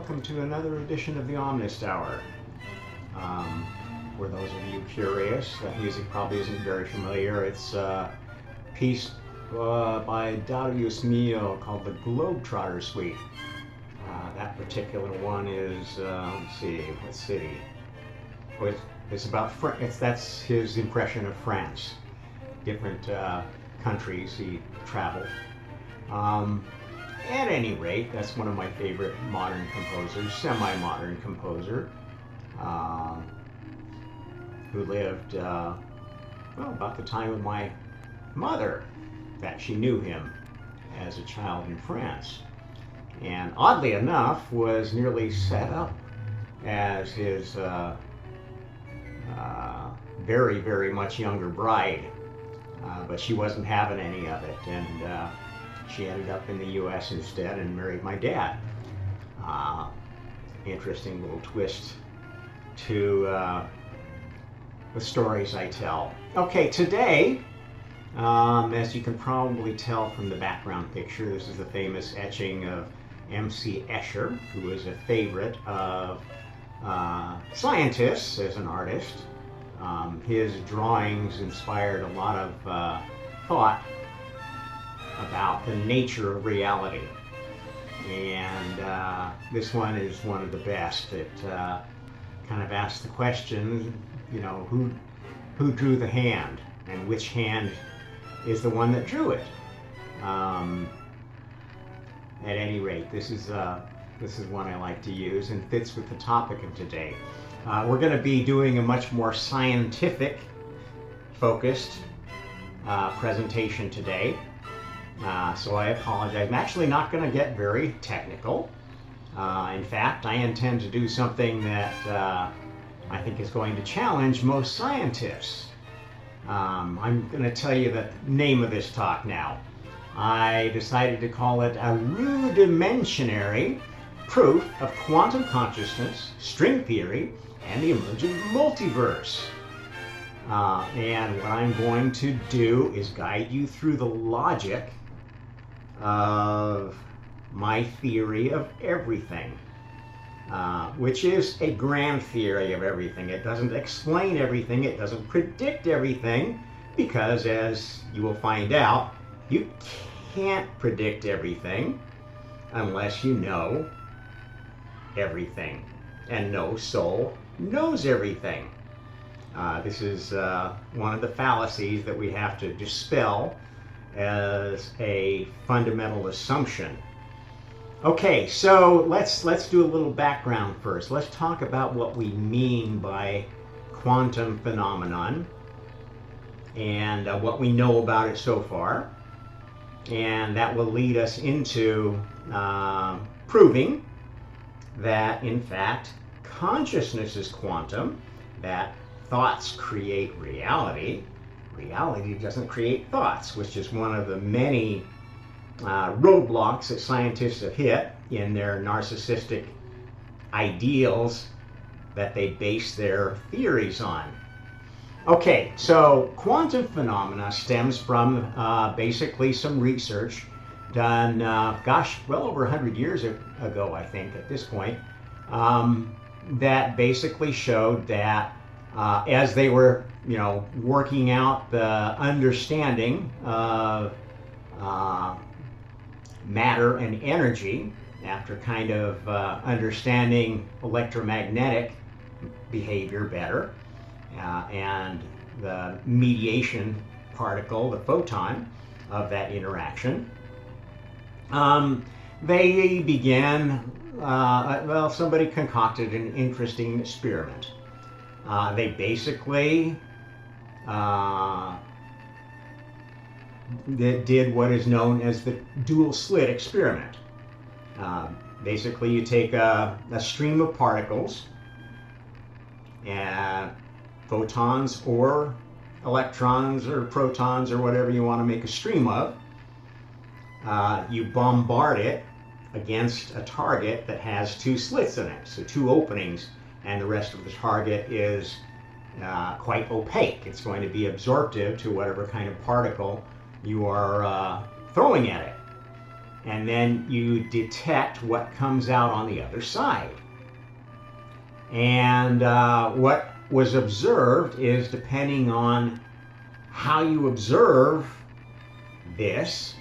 welcome to another edition of the Omnist Hour. For those of you curious, that music probably isn't very familiar. It's a piece by Darius Milhaud called the Globetrotter Suite. That particular one is, let's see, what city? Well, it's about that's his impression of France. Different countries he traveled. At any rate, that's one of my favorite modern composers, semi-modern composer, who lived, well, about the time of my mother. In fact, she knew him as a child in France. And oddly enough, was nearly set up as his very, very much younger bride. But she wasn't having any of it. And she ended up in the U.S. instead and married my dad. Interesting little twist to the stories I tell. Okay, today, as you can probably tell from the background picture, this is the famous etching of M.C. Escher, who is a favorite of scientists as an artist. His drawings inspired a lot of thought about the nature of reality, and this one is one of the best. It kind of asks the question, you know, who drew the hand, and which hand is the one that drew it. At any rate, this is one I like to use and fits with the topic of today. We're going to be doing a much more scientific focused presentation today. So I apologize. I'm actually not going to get very technical. In fact, I intend to do something that I think is going to challenge most scientists. I'm going to tell you the name of this talk now. I decided to call it a Rude-dimensionary proof of quantum consciousness, string theory, and the emergent multiverse. And what I'm going to do is guide you through the logic of my theory of everything, which is a grand theory of everything. It doesn't explain everything, it doesn't predict everything, because as you will find out, you can't predict everything unless you know everything, and no soul knows everything. This is one of the fallacies that we have to dispel as a fundamental assumption. Okay, so let's do a little background first. Let's talk about what we mean by quantum phenomenon and what we know about it so far. And that will lead us into proving that, in fact, consciousness is quantum, that thoughts create reality. Reality doesn't create thoughts, which is one of the many roadblocks that scientists have hit in their narcissistic ideals that they base their theories on. Okay, so quantum phenomena stems from basically some research done, well over 100 years ago, I think, at this point, that basically showed that as they were, working out the understanding of matter and energy, after kind of understanding electromagnetic behavior better, and the mediation particle, the photon, of that interaction, they began, somebody concocted an interesting experiment. They basically did what is known as the dual slit experiment. Basically, you take a stream of particles, photons or electrons or protons or whatever you want to make a stream of. You bombard it against a target that has two slits in it, so two openings, and the rest of the target is quite opaque. It's going to be absorptive to whatever kind of particle you are throwing at it. and then you detect what comes out on the other side. And what was observed is, depending on how you observe this,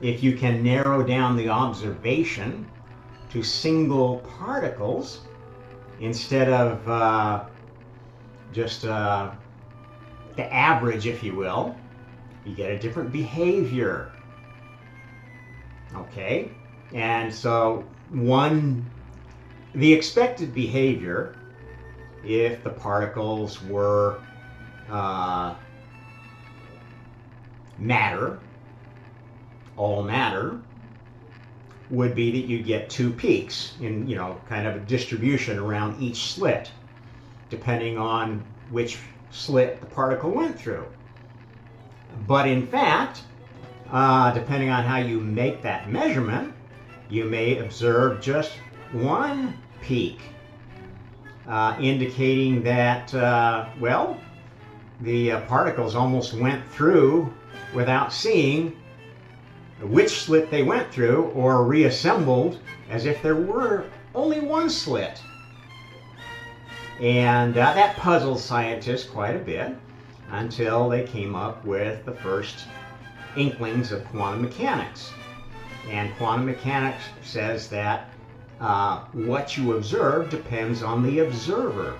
if you can narrow down the observation to single particles instead of just the average, if you will, you get a different behavior. Okay? And so the expected behavior, if the particles were matter, all matter, would be that you get two peaks in, kind of a distribution around each slit, depending on which slit the particle went through. But in fact, depending on how you make that measurement, you may observe just one peak, indicating that, the particles almost went through without seeing which slit they went through, or reassembled as if there were only one slit. And that puzzled scientists quite a bit until they came up with the first inklings of quantum mechanics. And quantum mechanics says that what you observe depends on the observer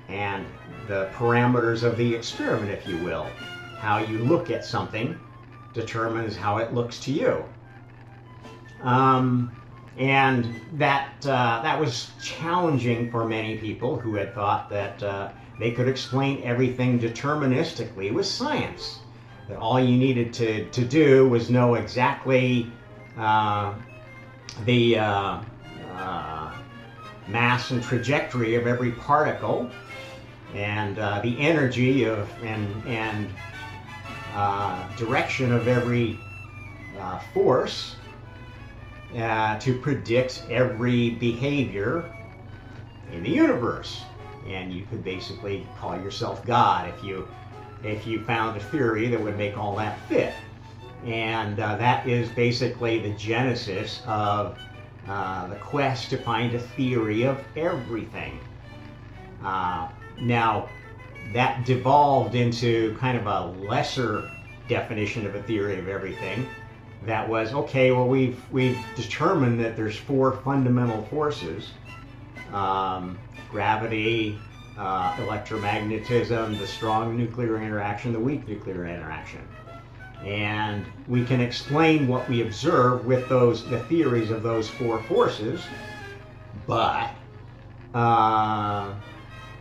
and the parameters of the experiment, if you will. How you look at something determines how it looks to you. And that was challenging for many people who had thought that they could explain everything deterministically with science. That all you needed to do was know exactly the mass and trajectory of every particle, and the energy of and direction of every force, to predict every behavior in the universe. And you could basically call yourself God if you found a theory that would make all that fit. And that is basically the genesis of the quest to find a theory of everything. Now, that devolved into kind of a lesser definition of a theory of everything. That was, okay, well, we've determined that there's four fundamental forces: gravity, electromagnetism, the strong nuclear interaction, the weak nuclear interaction. And we can explain what we observe with the theories of those four forces, but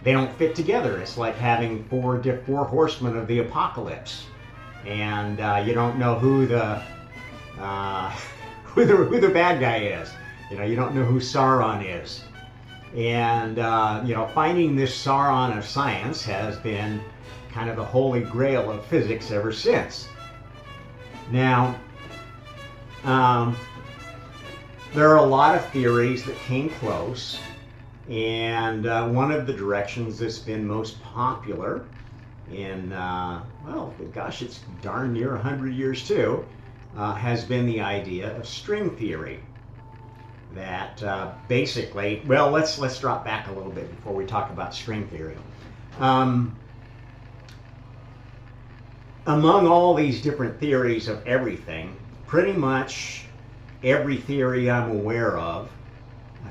they don't fit together. It's like having four horsemen of the apocalypse, and you don't know who the bad guy is. You don't know who Sauron is. And finding this Sauron of science has been kind of the holy grail of physics ever since. Now, there are a lot of theories that came close, and one of the directions that's been most popular in, it's darn near 100 years too, has been the idea of string theory. That basically, let's drop back a little bit before we talk about string theory. Among all these different theories of everything, pretty much every theory I'm aware of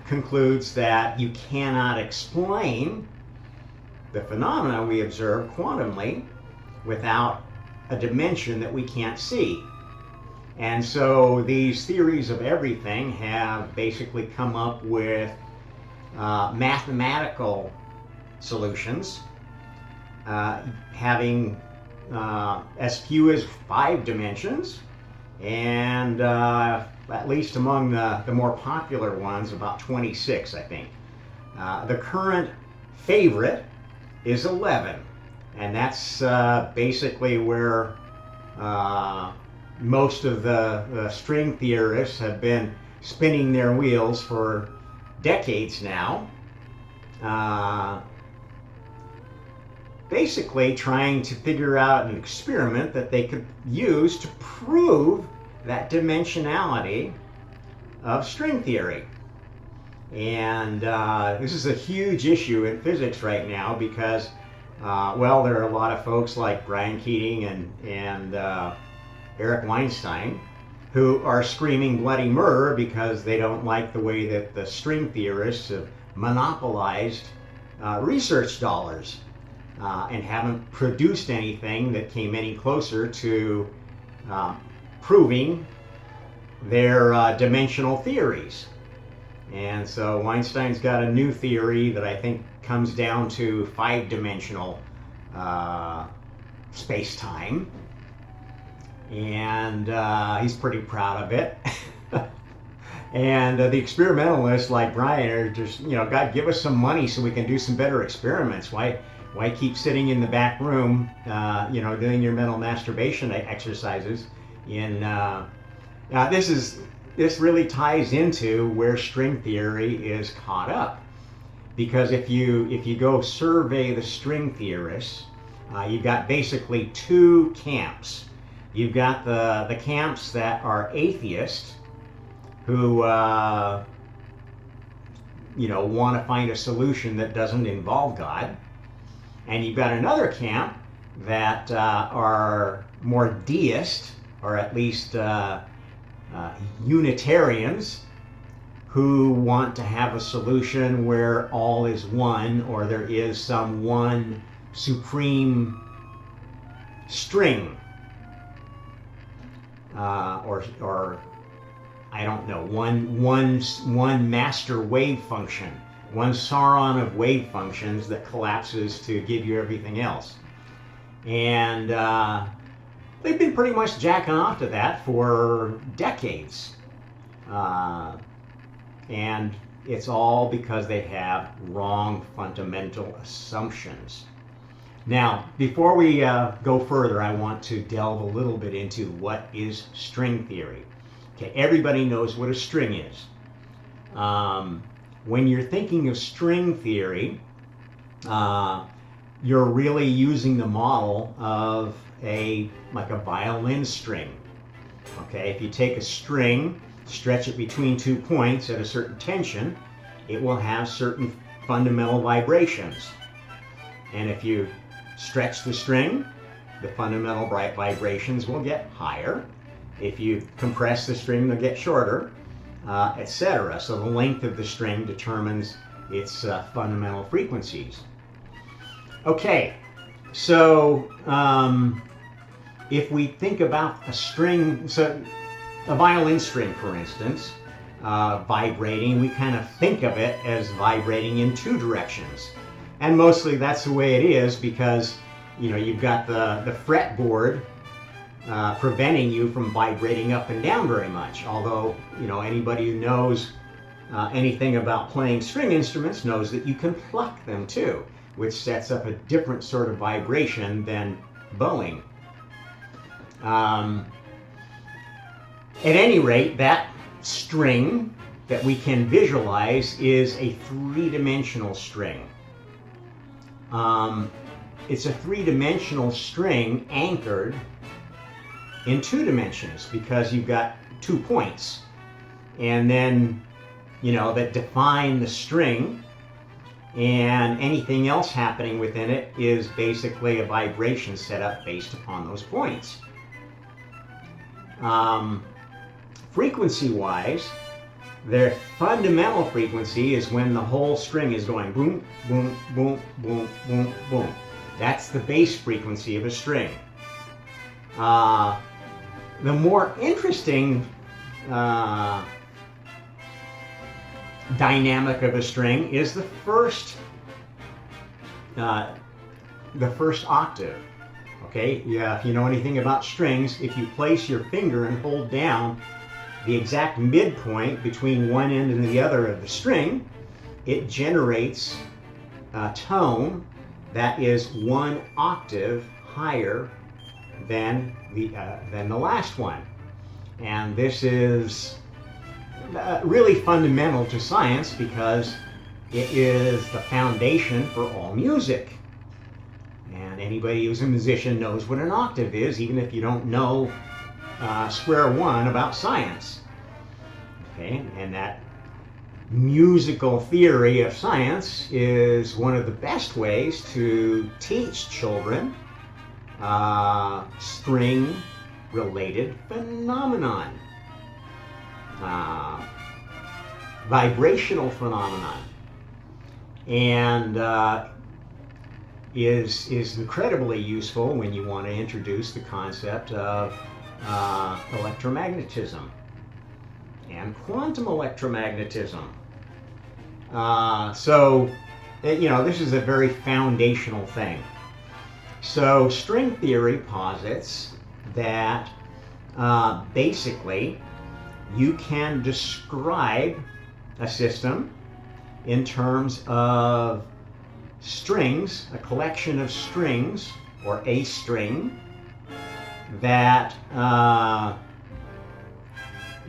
concludes that you cannot explain the phenomena we observe quantumly without a dimension that we can't see. And so these theories of everything have basically come up with mathematical solutions, having as few as 5 dimensions, and at least among the more popular ones, about 26, I think. The current favorite is 11, and that's basically where most of the string theorists have been spinning their wheels for decades now. basically trying to figure out an experiment that they could use to prove that dimensionality of string theory. And this is a huge issue in physics right now because, well, there are a lot of folks like Brian Keating and Eric Weinstein who are screaming bloody murder because they don't like the way that the string theorists have monopolized research dollars and haven't produced anything that came any closer to proving their dimensional theories. And so Weinstein's got a new theory that I think comes down to 5-dimensional space-time. And he's pretty proud of it. And the experimentalists like Brian are just, God, give us some money so we can do some better experiments. Why keep sitting in the back room, doing your mental masturbation exercises? This really ties into where string theory is caught up, because if you go survey the string theorists, you've got basically two camps. You've got the camps that are atheists, who want to find a solution that doesn't involve God, and you've got another camp that are more deist, or at least Unitarians, who want to have a solution where all is one, or there is some one supreme string, or I don't know, one master wave function, one Sauron of wave functions that collapses to give you everything else. And they've been pretty much jacking off to that for decades. And it's all because they have wrong fundamental assumptions. Now, before we go further, I want to delve a little bit into what is string theory. Okay, everybody knows what a string is. When you're thinking of string theory, you're really using the model of a violin string. Okay, if you take a string, stretch it between 2 points at a certain tension, it will have certain fundamental vibrations. And if you stretch the string, the fundamental vibrations will get higher. If you compress the string, they'll get shorter, etc. So the length of the string determines its fundamental frequencies. Okay, so if we think about a string, so a violin string, for instance, vibrating, we kind of think of it as vibrating in 2 directions. And mostly that's the way it is because, you've got the fretboard preventing you from vibrating up and down very much. Although, anybody who knows anything about playing string instruments knows that you can pluck them too, which sets up a different sort of vibration than bowing. At any rate, that string that we can visualize is a 3-dimensional string. It's a 3-dimensional string anchored in 2 dimensions because you've got 2 points, and then that define the string, and anything else happening within it is basically a vibration set up based upon those points. Frequency-wise, their fundamental frequency is when the whole string is going boom, boom, boom, boom, boom, boom. That's the base frequency of a string. The more interesting dynamic of a string is the first octave. Okay, yeah, if you know anything about strings, if you place your finger and hold down the exact midpoint between one end and the other of the string, it generates a tone that is 1 octave higher than the last one. And this is really fundamental to science because it is the foundation for all music. And anybody who's a musician knows what an octave is, even if you don't know square one about science. Okay, and that musical theory of science is one of the best ways to teach children string-related phenomenon, vibrational phenomenon, and is incredibly useful when you want to introduce the concept of electromagnetism and quantum electromagnetism. So, this is a very foundational thing. So, string theory posits that basically you can describe a system in terms of strings, a collection of strings, or a string, that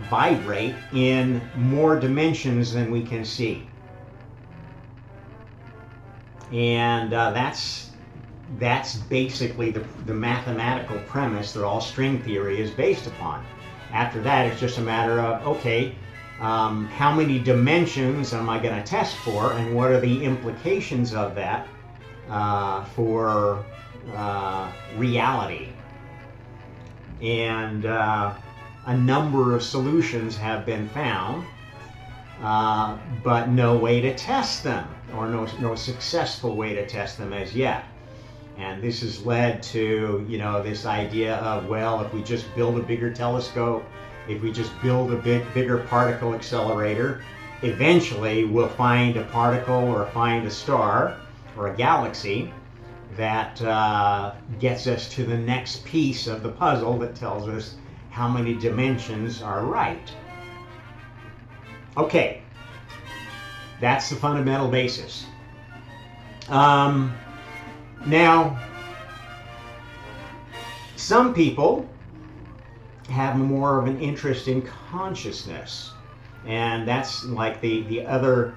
vibrate in more dimensions than we can see. And that's basically the mathematical premise that all string theory is based upon. After that, it's just a matter of, okay, how many dimensions am I going to test for, and what are the implications of that for reality? And a number of solutions have been found, but no way to test them, or no successful way to test them as yet. And this has led to, this idea of, well, if we just build a bigger telescope, if we just build a bigger particle accelerator, eventually we'll find a particle or find a star or a galaxy that gets us to the next piece of the puzzle that tells us how many dimensions are right. Okay, that's the fundamental basis. Now, some people have more of an interest in consciousness, and that's like the other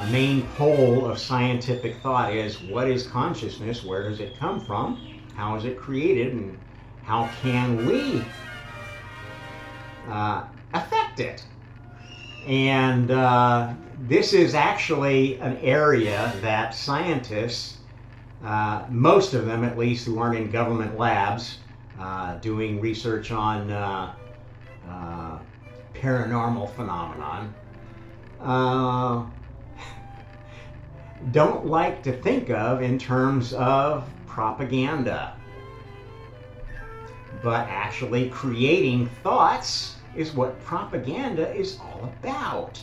main pole of scientific thought is, what is consciousness? Where does it come from? How is it created? And how can we affect it? And this is actually an area that scientists, most of them at least who aren't in government labs doing research on paranormal phenomenon, don't like to think of in terms of propaganda. But actually creating thoughts is what propaganda is all about.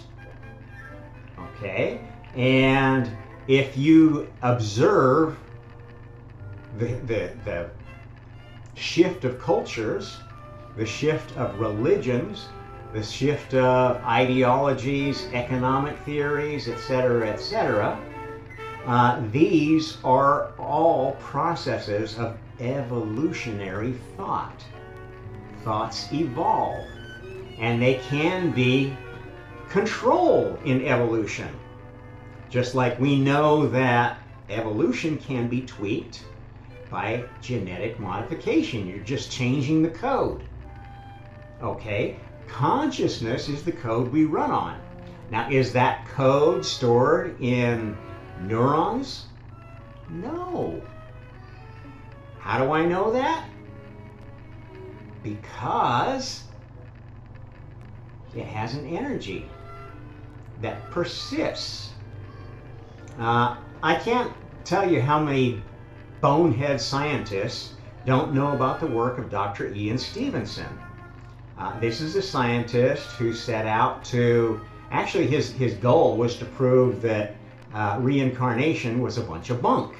Okay? And if you observe the shift of cultures, the shift of religions, the shift of ideologies, economic theories, etc., etc., these are all processes of evolutionary thought. Thoughts evolve, and they can be controlled in evolution. Just like we know that evolution can be tweaked by genetic modification. You're just changing the code. Okay? Consciousness is the code we run on. Now, is that code stored in neurons? No. How do I know that? Because it has an energy that persists. I can't tell you how many bonehead scientists don't know about the work of Dr. Ian Stevenson. This is a scientist who set out to, actually his goal was to prove that reincarnation was a bunch of bunk.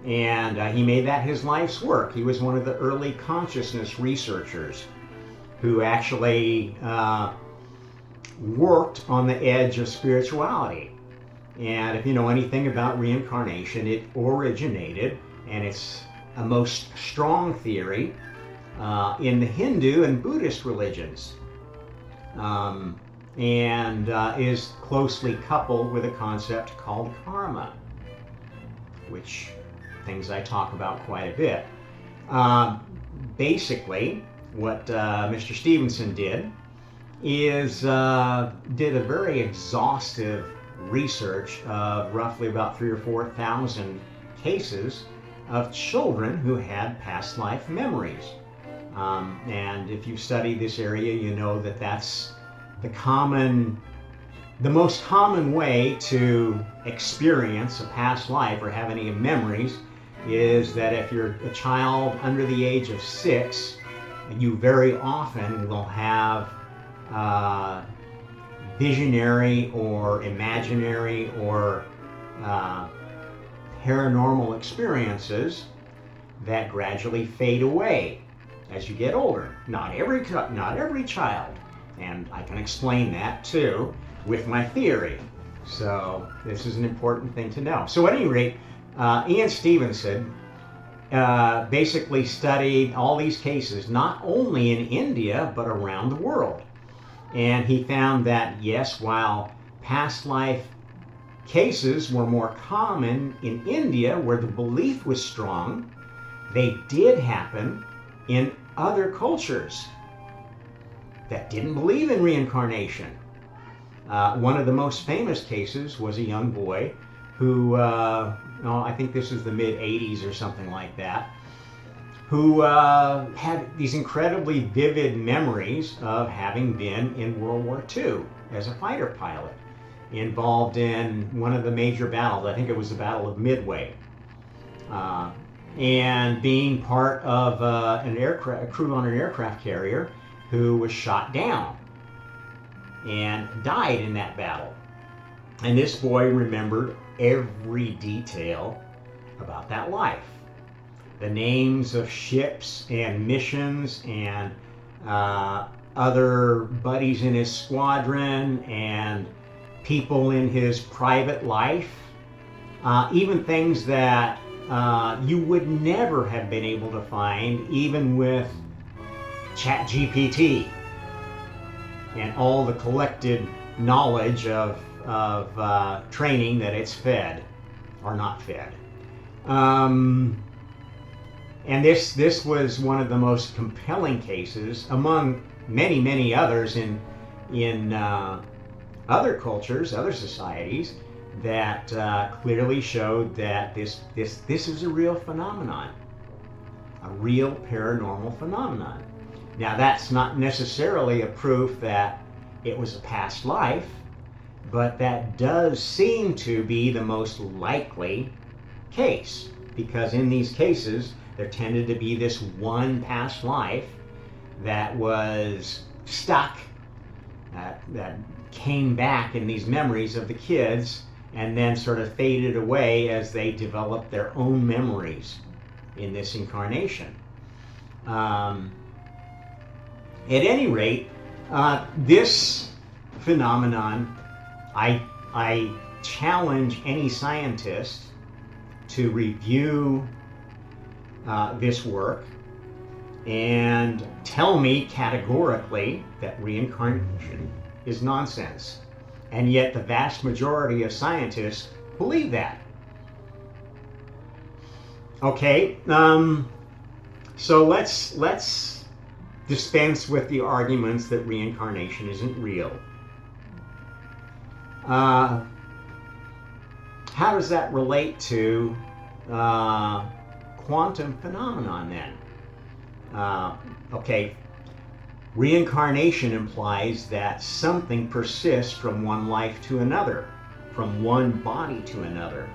And he made that his life's work. He was one of the early consciousness researchers who actually worked on the edge of spirituality. And if you know anything about reincarnation, it originated, and it's a most strong theory in the Hindu and Buddhist religions, and is closely coupled with a concept called karma, which things I talk about quite a bit. Basically, what Mr. Stevenson did is did a very exhaustive research of roughly about 3,000 or 4,000 cases of children who had past life memories. And if you've studied this area, you know that that's the most common way to experience a past life or have any memories is that if you're a child under the age of 6, you very often will have visionary or imaginary or paranormal experiences that gradually fade away as you get older. Not every child, and I can explain that too with my theory. So this is an important thing to know. So at any rate, Ian Stevenson basically studied all these cases, not only in India, but around the world. And he found that, yes, while past life cases were more common in India, where the belief was strong, they did happen in other cultures that didn't believe in reincarnation. One of the most famous cases was a young boy who, I think this was the mid-'80s or something like that, who had these incredibly vivid memories of having been in World War II as a fighter pilot, involved in one of the major battles. I think it was the Battle of Midway, and being part of a crew on an aircraft carrier who was shot down and died in that battle. And this boy remembered every detail about that life. The names of ships and missions and other buddies in his squadron and people in his private life, even things that you would never have been able to find even with ChatGPT and all the collected knowledge of training that it's fed or not fed. And this was one of the most compelling cases among many, many others in other cultures, other societies, that clearly showed that this is a real phenomenon, a real paranormal phenomenon. Now, that's not necessarily a proof that it was a past life, but that does seem to be the most likely case, because in these cases there tended to be this one past life that was stuck, that came back in these memories of the kids and then sort of faded away as they developed their own memories in this incarnation. At any rate, this phenomenon, I challenge any scientist to review this work and tell me categorically that reincarnation is nonsense. And yet the vast majority of scientists believe that. Okay, so let's dispense with the arguments that reincarnation isn't real. How does that relate to quantum phenomenon then? Okay, reincarnation implies that something persists from one life to another, from one body to another.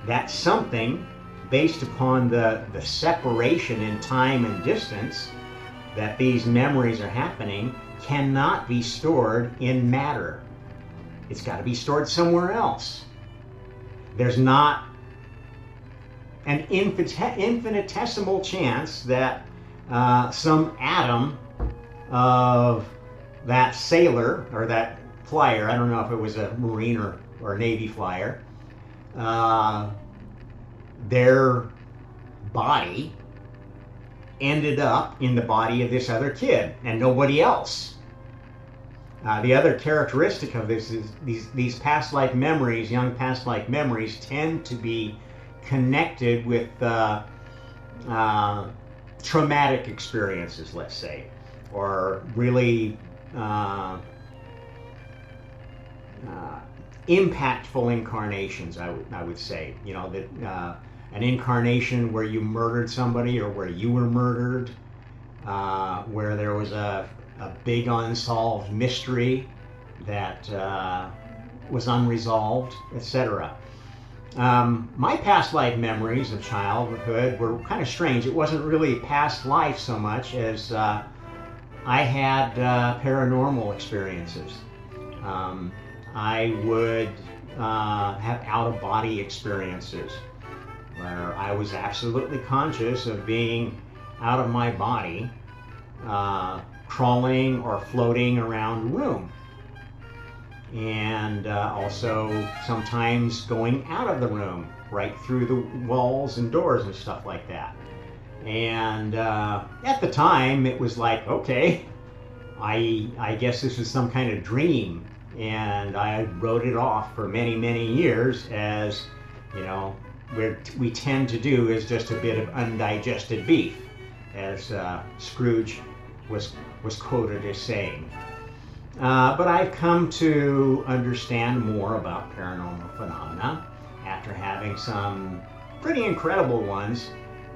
That something, based upon the separation in time and distance that these memories are happening, cannot be stored in matter. It's got to be stored somewhere else. There's not an infinitesimal chance that some atom of that sailor or that flyer, I don't know if it was a Marine or Navy flyer, their body ended up in the body of this other kid and nobody else. The other characteristic of this is these past life memories, young past life memories, tend to be connected with traumatic experiences, let's say, or really impactful incarnations. I would say, you know, that an incarnation where you murdered somebody or where you were murdered, where there was a big unsolved mystery that was unresolved, etc. My past life memories of childhood were kind of strange. It wasn't really past life so much as I had paranormal experiences. I would have out-of-body experiences where I was absolutely conscious of being out of my body, crawling or floating around a room. And also sometimes going out of the room, right through the walls and doors and stuff like that. And at the time, it was like, okay, I guess this is some kind of dream. And I wrote it off for many, many years as, you know, we tend to do is just a bit of undigested beef, as Scrooge was quoted as saying. But I've come to understand more about paranormal phenomena after having some pretty incredible ones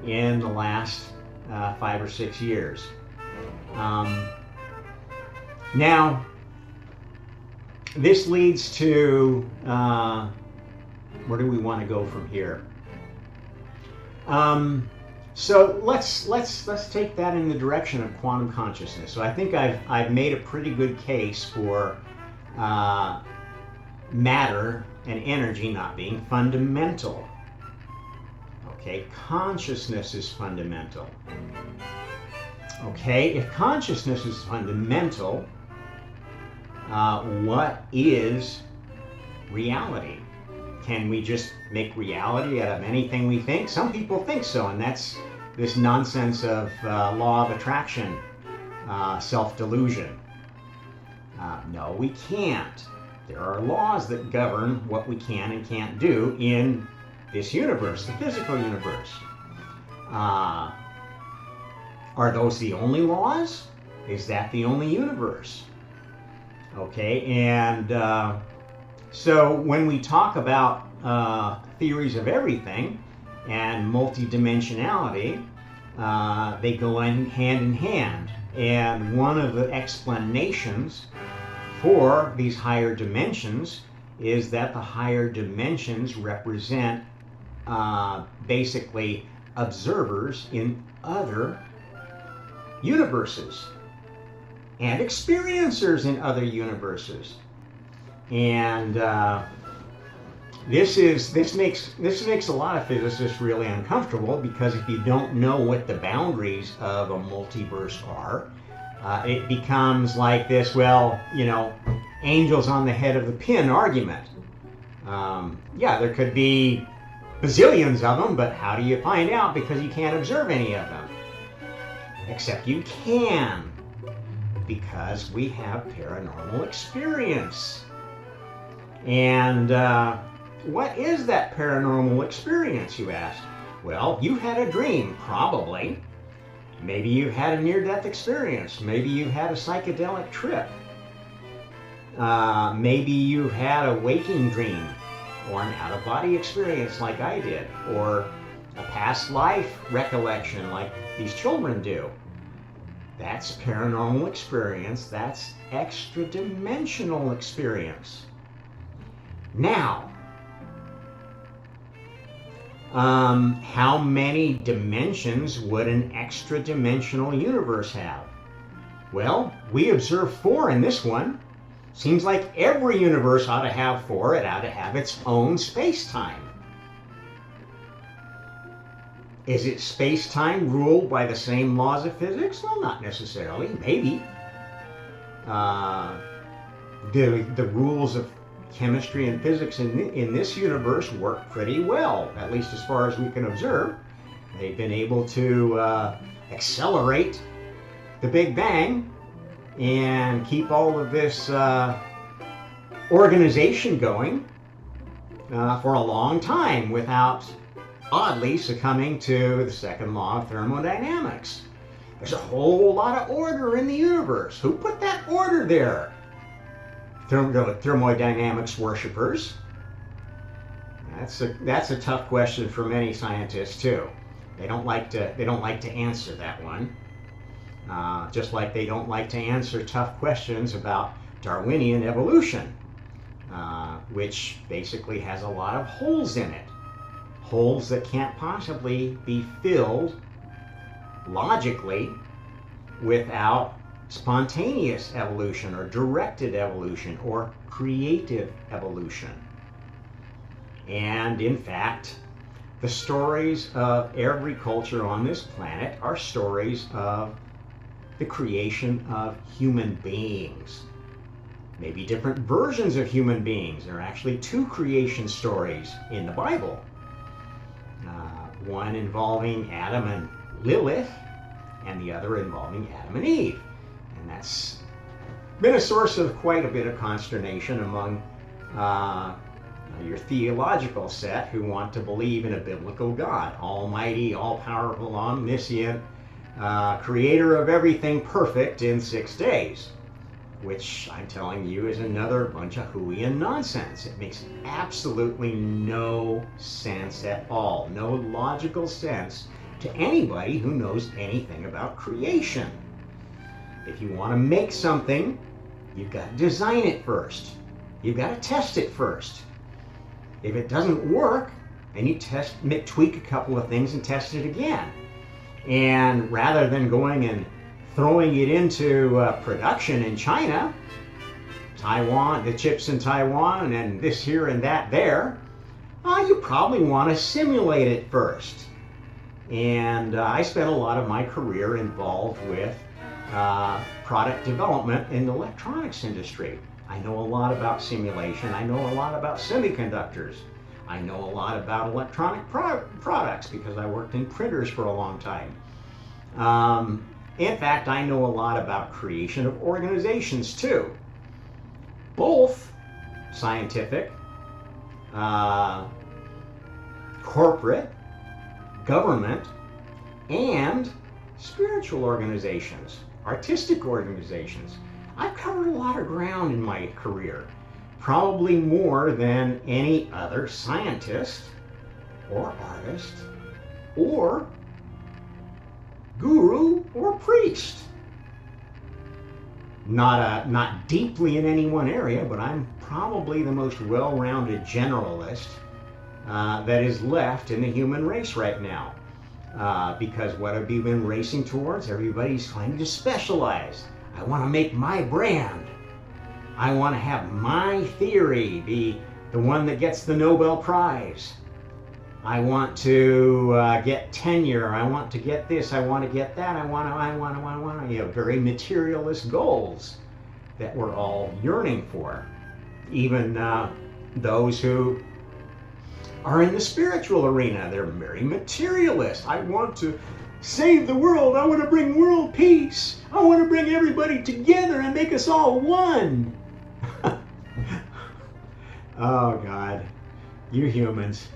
in the last 5 or 6 years. Now, this leads to where do we want to go from here? So let's take that in the direction of quantum consciousness. So I think I've made a pretty good case for matter and energy not being fundamental. Okay, consciousness is fundamental. Okay, if consciousness is fundamental, what is reality? Can we just make reality out of anything we think? Some people think so, and that's this nonsense of law of attraction, self-delusion. No, we can't. There are laws that govern what we can and can't do in this universe, the physical universe. Are those the only laws? Is that the only universe? Okay, and so when we talk about theories of everything and multidimensionality, they go hand in hand. And one of the explanations for these higher dimensions is that the higher dimensions represent basically observers in other universes and experiencers in other universes. And this makes a lot of physicists really uncomfortable, because if you don't know what the boundaries of a multiverse are, it becomes like this, well, you know, angels on the head of the pin argument. Yeah, there could be bazillions of them, but how do you find out? Because you can't observe any of them. Except you can, because we have paranormal experience. And what is that paranormal experience, you ask? Well, you had a dream, probably. Maybe you had a near-death experience. Maybe you had a psychedelic trip. Maybe you had a waking dream, or an out-of-body experience like I did, or a past life recollection like these children do. That's paranormal experience. That's extra-dimensional experience. Now, how many dimensions would an extra-dimensional universe have? Well, we observe 4 in this one. Seems like every universe ought to have 4. It ought to have its own space-time. Is it space-time ruled by the same laws of physics? Well, not necessarily. Maybe. The rules of chemistry and physics in this universe work pretty well, at least as far as we can observe. They've been able to accelerate the Big Bang and keep all of this organization going for a long time without oddly succumbing to the second law of thermodynamics. There's a whole lot of order in the universe. Who put that order there? Thermodynamics worshippers. That's a tough question for many scientists too. They don't like to answer that one. Just like they don't like to answer tough questions about Darwinian evolution, which basically has a lot of holes in it. Holes that can't possibly be filled logically without spontaneous evolution or directed evolution or creative evolution. And in fact, the stories of every culture on this planet are stories of the creation of human beings. Maybe different versions of human beings. There are actually two creation stories in the Bible. One involving Adam and Lilith, and the other involving Adam and Eve. And that's been a source of quite a bit of consternation among your theological set who want to believe in a biblical God, almighty, all-powerful, omniscient, creator of everything perfect in 6 days, which I'm telling you is another bunch of hooey and nonsense. It makes absolutely no sense at all, no logical sense to anybody who knows anything about creation. If you want to make something, you've got to design it first. You've got to test it first. If it doesn't work, then you tweak a couple of things and test it again. And rather than going and throwing it into production in China, Taiwan, the chips in Taiwan, and this here and that there, you probably want to simulate it first. And I spent a lot of my career involved with product development in the electronics industry. I know a lot about simulation. I know a lot about semiconductors. I know a lot about electronic products because I worked in printers for a long time. In fact, I know a lot about creation of organizations too. Both scientific, corporate, government, and spiritual organizations, artistic organizations. I've covered a lot of ground in my career, probably more than any other scientist or artist or guru or priest. Not deeply in any one area, but I'm probably the most well-rounded generalist that is left in the human race right now. Because what have we been racing towards? Everybody's trying to specialize. I want to make my brand. I want to have my theory be the one that gets the Nobel Prize. I want to get tenure. I want to get this. I want to get that. I want to. You know, very materialist goals that we're all yearning for. Even those who are in the spiritual arena, they're very materialist. I want to save the world. I want to bring world peace. I want to bring everybody together and make us all one. Oh, God. You humans.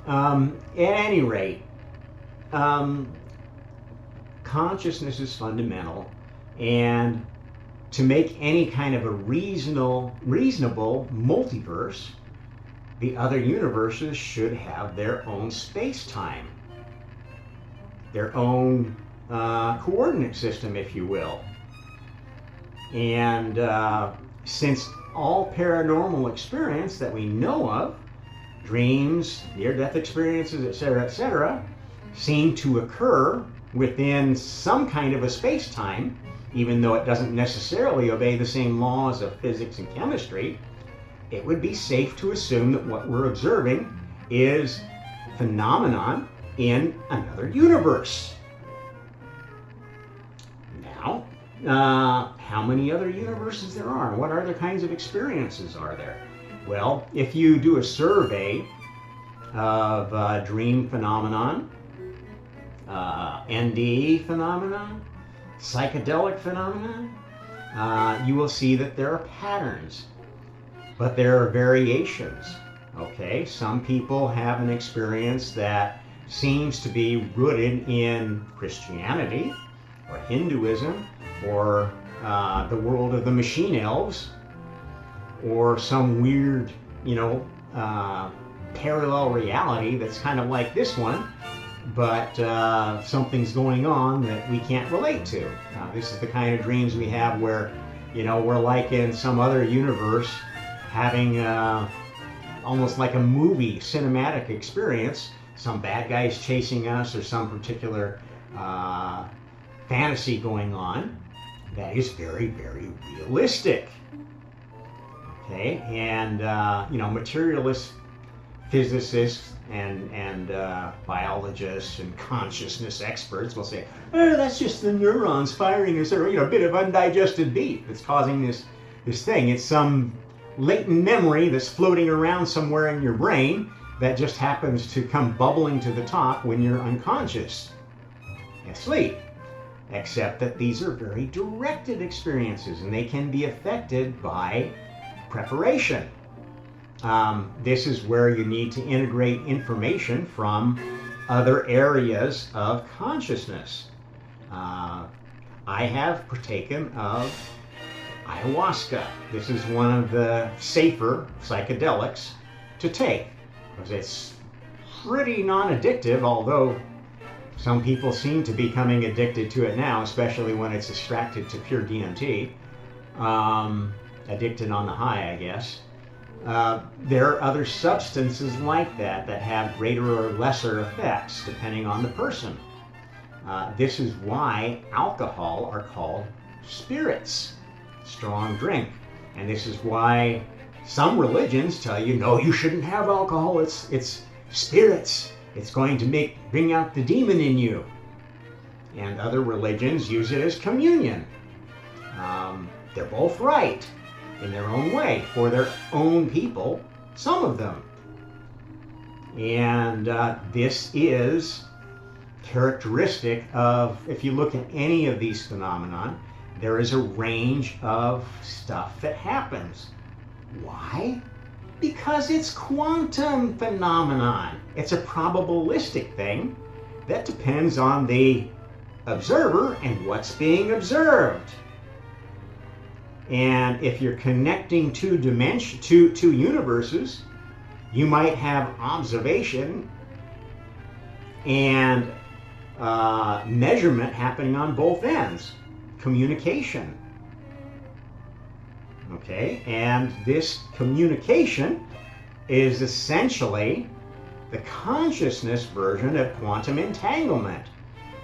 At any rate, consciousness is fundamental, and to make any kind of a reasonable multiverse, the other universes should have their own space-time, their own coordinate system, if you will. And since all paranormal experience that we know of, dreams, near-death experiences, etc., seem to occur within some kind of a space-time, even though it doesn't necessarily obey the same laws of physics and chemistry, it would be safe to assume that what we're observing is phenomenon in another universe. Now, how many other universes there are? What other kinds of experiences are there? Well, if you do a survey of dream phenomenon, NDE phenomenon, psychedelic phenomenon, you will see that there are patterns, but there are variations. Okay, some people have an experience that seems to be rooted in Christianity or Hinduism or the world of the machine elves or some weird, parallel reality that's kind of like this one, but something's going on that we can't relate to. This is the kind of dreams we have where, we're like in some other universe having almost like a movie cinematic experience. Some bad guys chasing us or some particular fantasy going on that is very, very realistic. Okay, and materialist physicists and biologists and consciousness experts will say, oh, that's just the neurons firing a bit of undigested beef that's causing this thing. It's some latent memory that's floating around somewhere in your brain that just happens to come bubbling to the top when you're unconscious, asleep. Except that these are very directed experiences and they can be affected by preparation. This is where you need to integrate information from other areas of consciousness. I have partaken of ayahuasca. This is one of the safer psychedelics to take because it's pretty non-addictive, although some people seem to be becoming addicted to it now, especially when it's extracted to pure DMT. Addicted on the high, I guess. There are other substances like that have greater or lesser effects depending on the person. This is why alcohol are called spirits, strong drink. And this is why some religions tell you, no, you shouldn't have alcohol, it's spirits. It's going to bring out the demon in you. And other religions use it as communion. They're both right in their own way for their own people, some of them. And this is characteristic of, if you look at any of these phenomenon, there is a range of stuff that happens. Why? Because it's quantum phenomenon. It's a probabilistic thing that depends on the observer and what's being observed. And if you're connecting two universes, you might have observation and measurement happening on both ends. Communication. Okay, and this communication is essentially the consciousness version of quantum entanglement.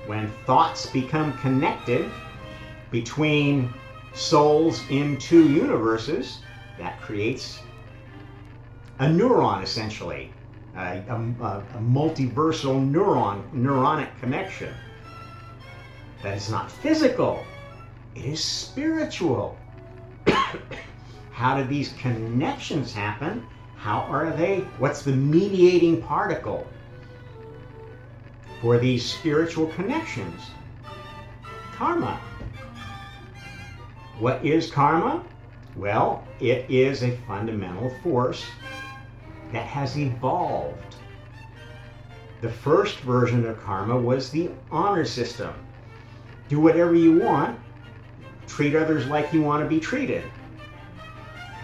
When thoughts become connected between souls in two universes, that creates a neuron, essentially, a multiversal neuronic connection. That is not physical, it is spiritual. How do these connections happen? How are they? What's the mediating particle for these spiritual connections? Karma. What is karma? Well, it is a fundamental force that has evolved. The first version of karma was the honor system. Do whatever you want, treat others like you want to be treated.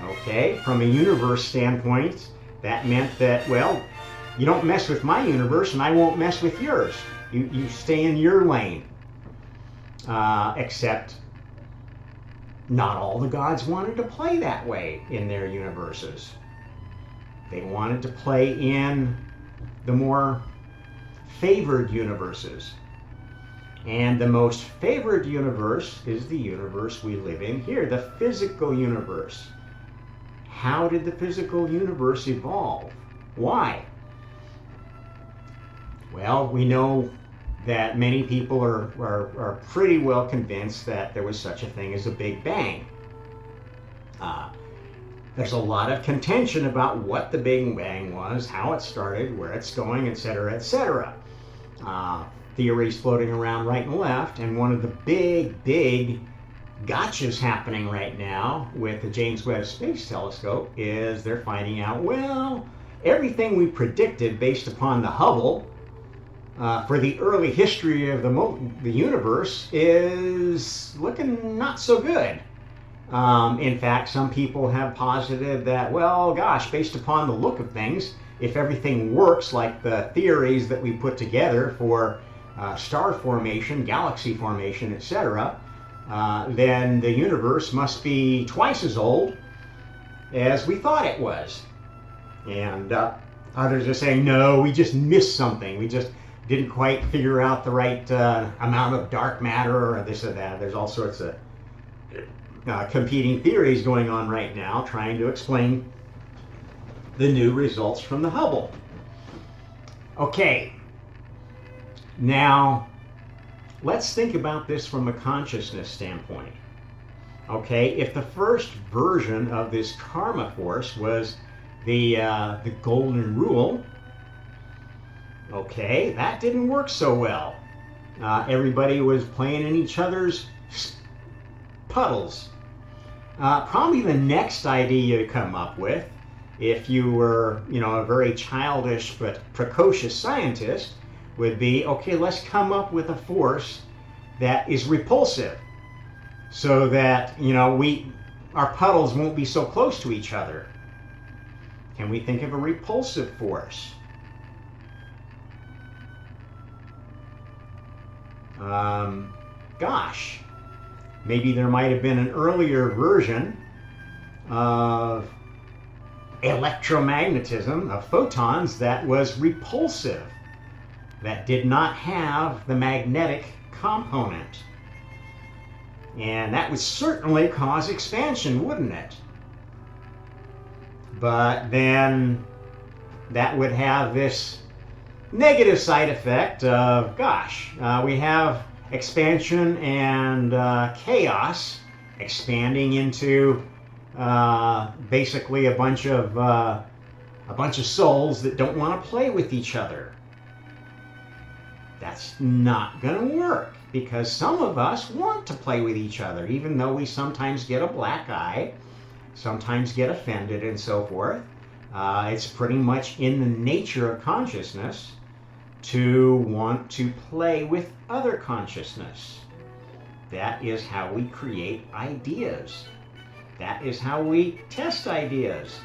Okay, from a universe standpoint, that meant that, well, you don't mess with my universe and I won't mess with yours. You stay in your lane. Except not all the gods wanted to play that way in their universes. They wanted to play in the more favored universes. And the most favored universe is the universe we live in here, the physical universe. How did the physical universe evolve? Why? Well, we know that many people are pretty well convinced that there was such a thing as a Big Bang. There's a lot of contention about what the Big Bang was, how it started, where it's going, etc., etc. Theories floating around right and left, and one of the big gotchas happening right now with the James Webb Space Telescope is they're finding out, well, everything we predicted based upon the Hubble for the early history of the universe is looking not so good. In fact, some people have posited that, well, gosh, based upon the look of things, if everything works like the theories that we put together for star formation, galaxy formation, etc., then the universe must be twice as old as we thought it was. And others are saying, no, we just missed something. We just didn't quite figure out the right amount of dark matter or this or that. There's all sorts of competing theories going on right now trying to explain the new results from the Hubble. Okay, now let's think about this from a consciousness standpoint. Okay, if the first version of this karma force was the golden rule, okay, that didn't work so well. Everybody was playing in each other's puddles. Probably the next idea you come up with, if you were, a very childish but precocious scientist, would be, okay, let's come up with a force that is repulsive, so that our puddles won't be so close to each other. Can we think of a repulsive force? Gosh, maybe there might have been an earlier version of electromagnetism, of photons, that was repulsive, that did not have the magnetic component. And that would certainly cause expansion, wouldn't it? But then that would have this negative side effect of, gosh, we have expansion and chaos expanding into basically a bunch of souls that don't want to play with each other. That's not going to work, because some of us want to play with each other, even though we sometimes get a black eye, sometimes get offended, and so forth. It's pretty much in the nature of consciousness to want to play with other consciousness. That is how we create ideas. That is how we test ideas.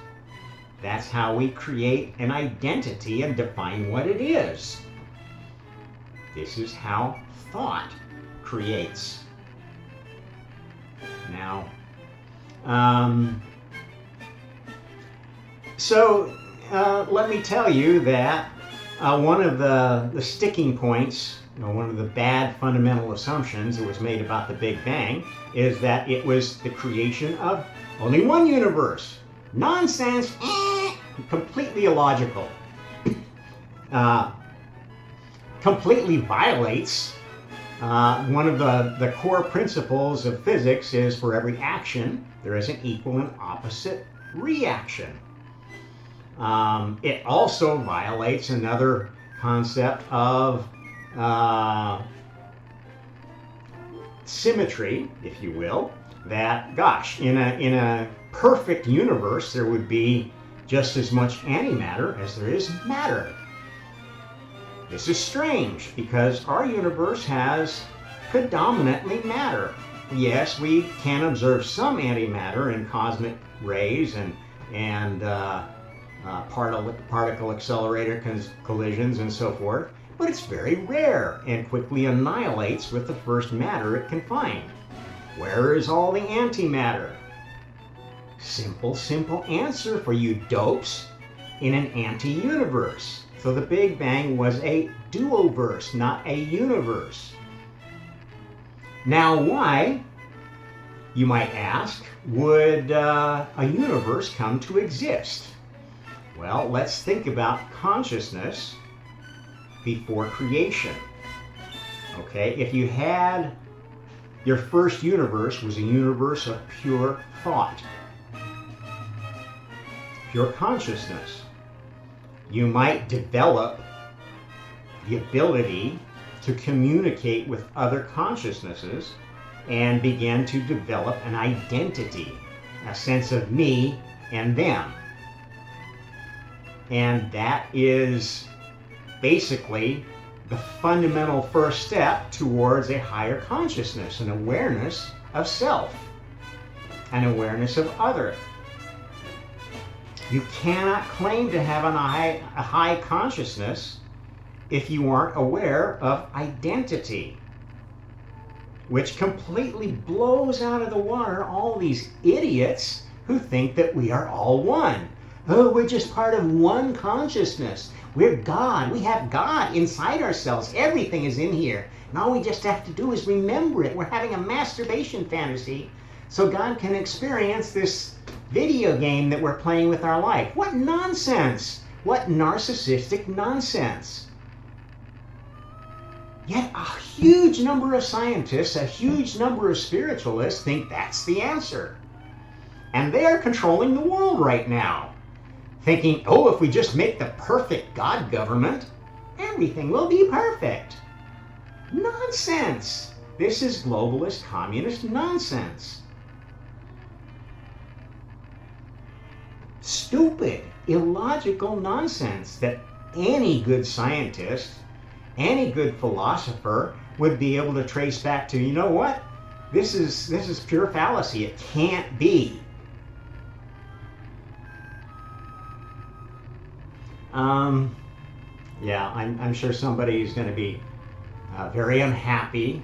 That's how we create an identity and define what it is. This is how thought creates. Now, let me tell you that one of the sticking points, one of the bad fundamental assumptions that was made about the Big Bang is that it was the creation of only one universe. Nonsense, completely illogical. Completely violates one of the core principles of physics is for every action, there is an equal and opposite reaction. It also violates another concept of symmetry, if you will, that, gosh, in a perfect universe, there would be just as much antimatter as there is matter. This is strange, because our universe has predominantly matter. Yes, we can observe some antimatter in cosmic rays and particle accelerator collisions and so forth, but it's very rare and quickly annihilates with the first matter it can find. Where is all the antimatter? Simple answer for you dopes: in an anti-universe. So the Big Bang was a duoverse, not a universe. Now why, you might ask, would a universe come to exist? Well, let's think about consciousness before creation. Okay, if you had your first universe was a universe of pure thought, pure consciousness, you might develop the ability to communicate with other consciousnesses and begin to develop an identity, a sense of me and them. And that is basically the fundamental first step towards a higher consciousness, an awareness of self, an awareness of other. You cannot claim to have a high consciousness if you aren't aware of identity, which completely blows out of the water all these idiots who think that we are all one. Oh, we're just part of one consciousness. We're God. We have God inside ourselves. Everything is in here. And all we just have to do is remember it. We're having a masturbation fantasy so God can experience this video game that we're playing with our life. What nonsense! What narcissistic nonsense! Yet a huge number of scientists, a huge number of spiritualists think that's the answer. And they are controlling the world right now, thinking, oh, if we just make the perfect God government, everything will be perfect. Nonsense! This is globalist communist nonsense. Stupid, illogical nonsense that any good scientist, any good philosopher would be able to trace back to. You know what? This is pure fallacy. It can't be. Yeah, I'm sure somebody is going to be very unhappy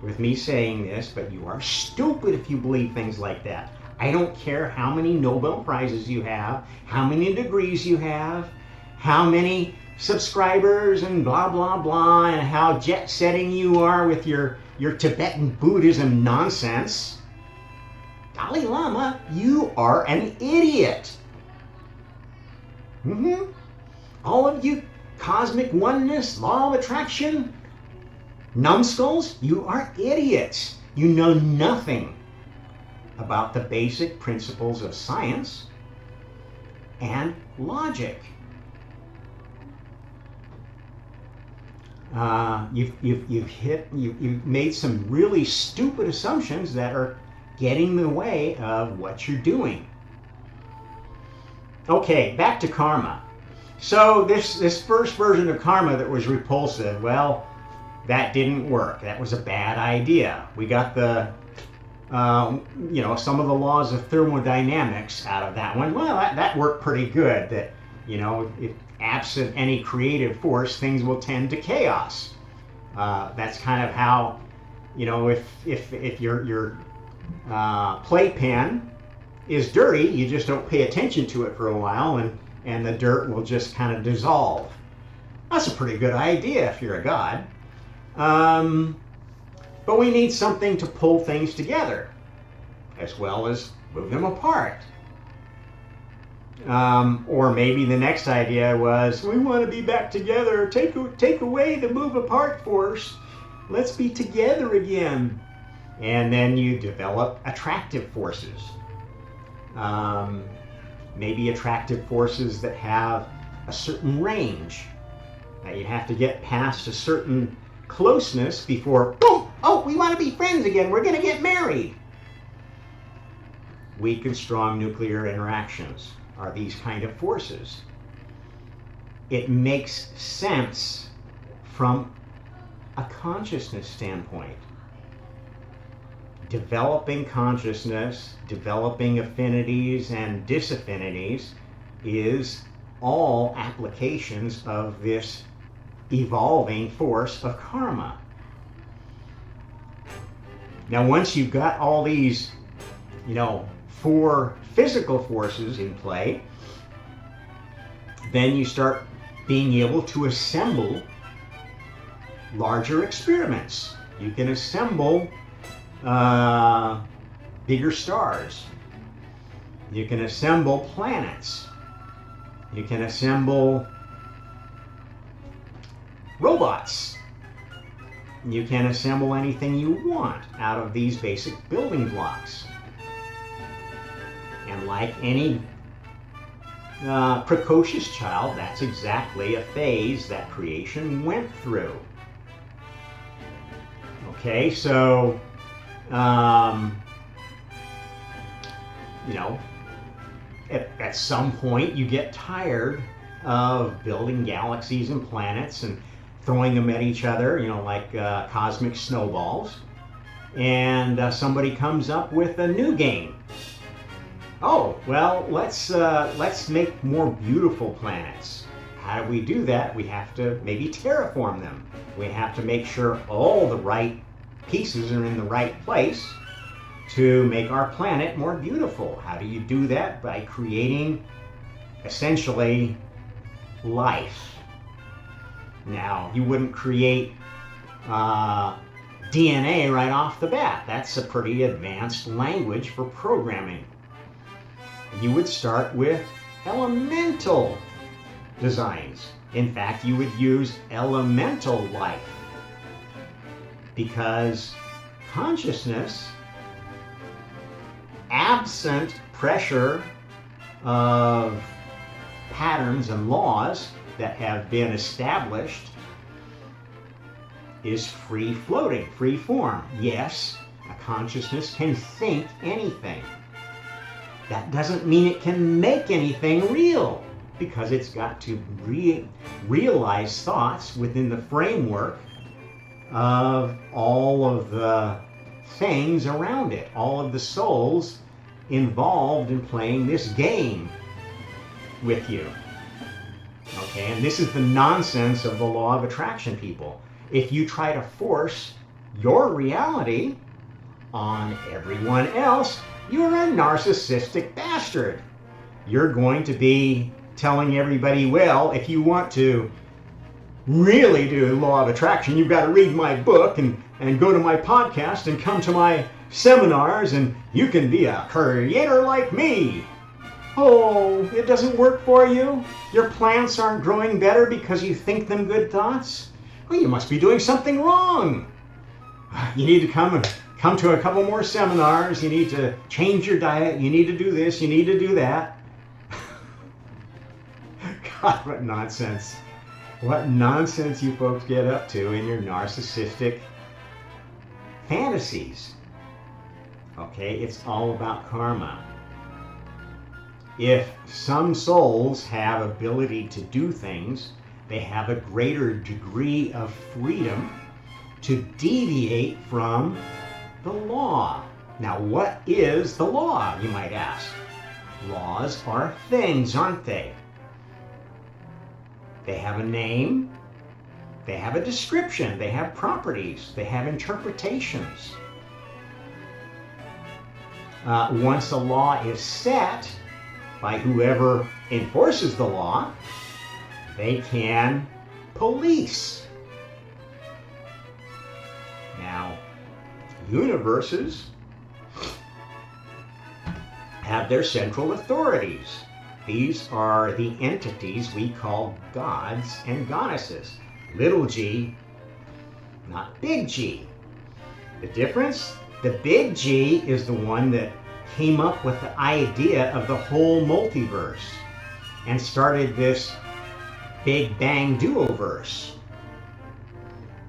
with me saying this, but you are stupid if you believe things like that. I don't care how many Nobel Prizes you have, how many degrees you have, how many subscribers and blah, blah, blah, and how jet-setting you are with your Tibetan Buddhism nonsense. Dalai Lama, you are an idiot. All of you cosmic oneness, law of attraction, numbskulls, you are idiots. You know nothing about the basic principles of science and logic. You've made some really stupid assumptions that are getting in the way of what you're doing. Okay, back to karma. So this first version of karma that was repulsive, well, that didn't work. That was a bad idea. We got the some of the laws of thermodynamics out of that one. Well, that worked pretty good. That, if absent any creative force, things will tend to chaos. That's kind of how, if your playpen is dirty, you just don't pay attention to it for a while, and the dirt will just kind of dissolve. That's a pretty good idea if you're a god. But we need something to pull things together, as well as move them apart. Or maybe the next idea was, we want to be back together. Take away the move apart force. Let's be together again. And then you develop attractive forces. Maybe attractive forces that have a certain range. That you have to get past a certain closeness before, boom! Oh, we want to be friends again. We're going to get married. Weak and strong nuclear interactions are these kind of forces. It makes sense from a consciousness standpoint. Developing consciousness, developing affinities and disaffinities is all applications of this evolving force of karma. Now, once you've got all these, 4 physical forces in play, then you start being able to assemble larger experiments. You can assemble bigger stars. You can assemble planets. You can assemble robots. You can assemble anything you want out of these basic building blocks. And like any precocious child, that's exactly a phase that creation went through. Okay, so, at some point you get tired of building galaxies and planets and throwing them at each other, like cosmic snowballs. And somebody comes up with a new game. Oh, well, let's make more beautiful planets. How do we do that? We have to maybe terraform them. We have to make sure all the right pieces are in the right place to make our planet more beautiful. How do you do that? By creating essentially life. Now, you wouldn't create DNA right off the bat. That's a pretty advanced language for programming. You would start with elemental designs. In fact, you would use elemental life, because consciousness, absent pressure of patterns and laws that have been established, is free floating, free form. Yes, a consciousness can think anything. That doesn't mean it can make anything real, because it's got to realize thoughts within the framework of all of the things around it, all of the souls involved in playing this game with you. Okay, and this is the nonsense of the law of attraction, people. If you try to force your reality on everyone else, you're a narcissistic bastard. You're going to be telling everybody, well, if you want to really do the law of attraction, you've got to read my book and go to my podcast and come to my seminars, and you can be a creator like me. Oh, it doesn't work for you? Your plants aren't growing better because you think them good thoughts? Well, you must be doing something wrong. You need to come to a couple more seminars. You need to change your diet. You need to do this. You need to do that. God, what nonsense. What nonsense you folks get up to in your narcissistic fantasies. Okay, it's all about karma. If some souls have ability to do things, they have a greater degree of freedom to deviate from the law. Now, what is the law, you might ask? Laws are things, aren't they? They have a name, they have a description, they have properties, they have interpretations. Once a law is set by whoever enforces the law, they can police. Now, universes have their central authorities. These are the entities we call gods and goddesses. Little g, not big G. The difference? The big G is the one that came up with the idea of the whole multiverse and started this Big Bang duoverse.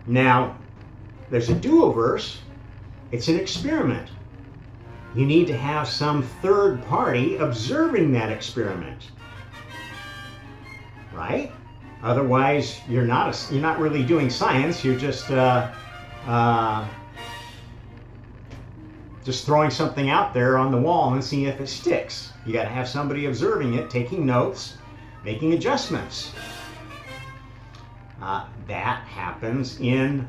Now, there's a duoverse. It's an experiment. You need to have some third party observing that experiment, right? Otherwise, you're not really doing science. You're just throwing something out there on the wall and seeing if it sticks. You got to have somebody observing it, taking notes, making adjustments. That happens in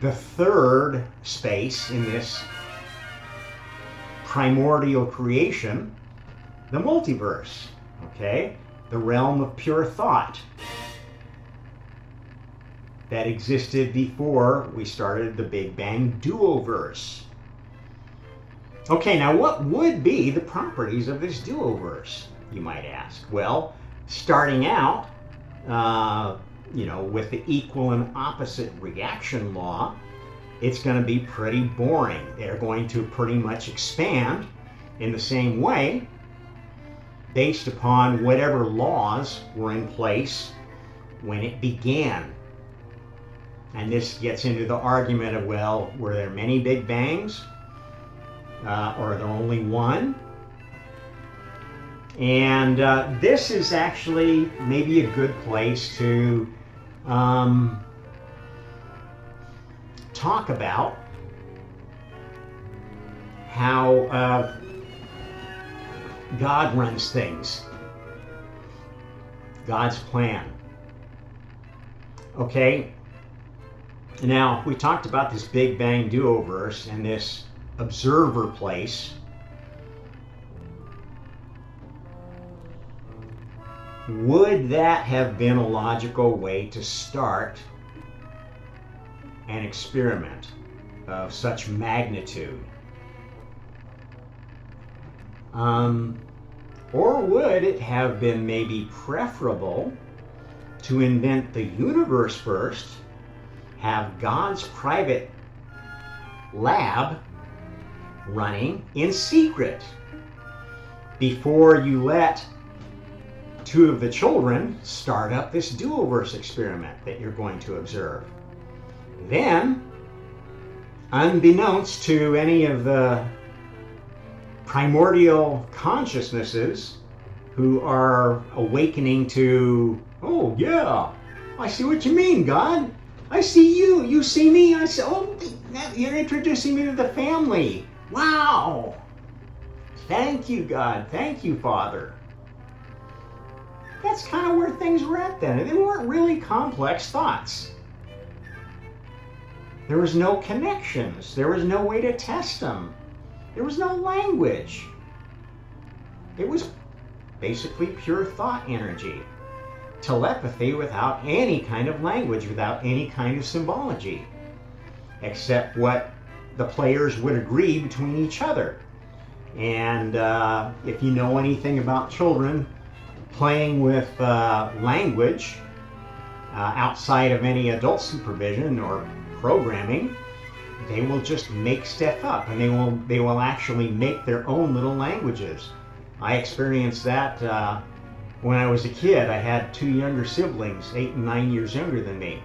the third space in this primordial creation, the multiverse, okay? The realm of pure thought that existed before we started the Big Bang duoverse. Okay, now what would be the properties of this duoverse, you might ask? Well, starting out, with the equal and opposite reaction law, it's going to be pretty boring. They're going to pretty much expand in the same way based upon whatever laws were in place when it began. And this gets into the argument of, well, were there many Big Bangs? Or are there only one? And this is actually maybe a good place to talk about how God runs things, God's plan. Okay, now we talked about this Big Bang duoverse and this observer place. Would that have been a logical way to start an experiment of such magnitude? Or would it have been maybe preferable to invent the universe first, have God's private lab running in secret before you let two of the children start up this duoverse experiment that you're going to observe? Then, unbeknownst to any of the primordial consciousnesses who are awakening to, oh yeah, I see what you mean, God. I see you. You see me. I see, oh, you're introducing me to the family. Wow. Thank you, God. Thank you, Father. That's kind of where things were at then. They weren't really complex thoughts. There was no connections. There was no way to test them. There was no language. It was basically pure thought energy. Telepathy without any kind of language, without any kind of symbology, except what the players would agree between each other. And if you know anything about children playing with language outside of any adult supervision or programming, they will just make stuff up, and they will actually make their own little languages. I experienced that when I was a kid. I had two younger siblings, 8 and 9 years younger than me,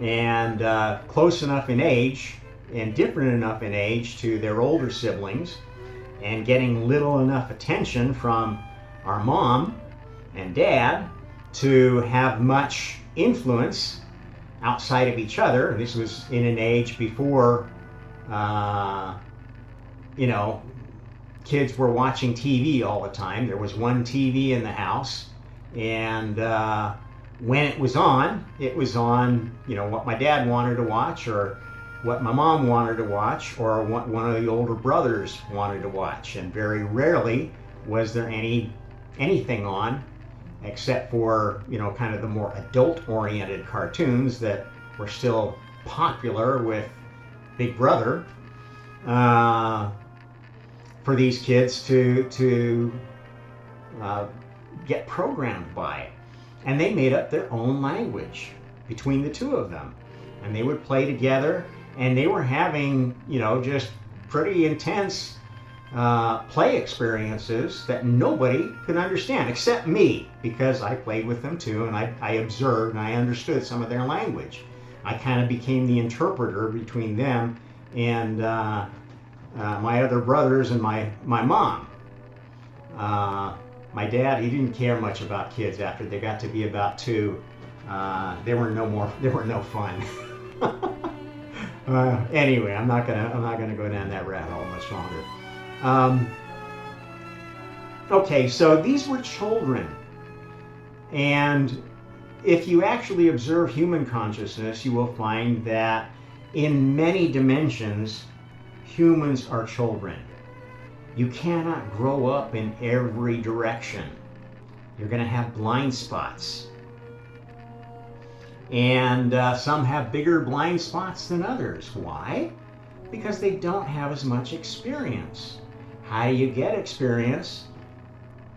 and close enough in age and different enough in age to their older siblings, and getting little enough attention from our mom and dad to have much influence outside of each other. This was in an age before, kids were watching TV all the time. There was one TV in the house, and when it was on, what my dad wanted to watch, or what my mom wanted to watch, or what one of the older brothers wanted to watch. And very rarely was there anything on, except for, kind of the more adult-oriented cartoons that were still popular with Big Brother, for these kids to get programmed by. And they made up their own language between the two of them. And they would play together, and they were having, just pretty intense play experiences that nobody could understand except me, because I played with them too, and I observed and I understood some of their language. I kind of became the interpreter between them and my other brothers and my mom. My dad, he didn't care much about kids after they got to be about 2. They were no fun. Anyway, I'm not gonna go down that rabbit hole much longer. Okay, so these were children, and if you actually observe human consciousness, you will find that in many dimensions, humans are children. You cannot grow up in every direction. You're going to have blind spots. And some have bigger blind spots than others. Why? Because they don't have as much experience. How do you get experience?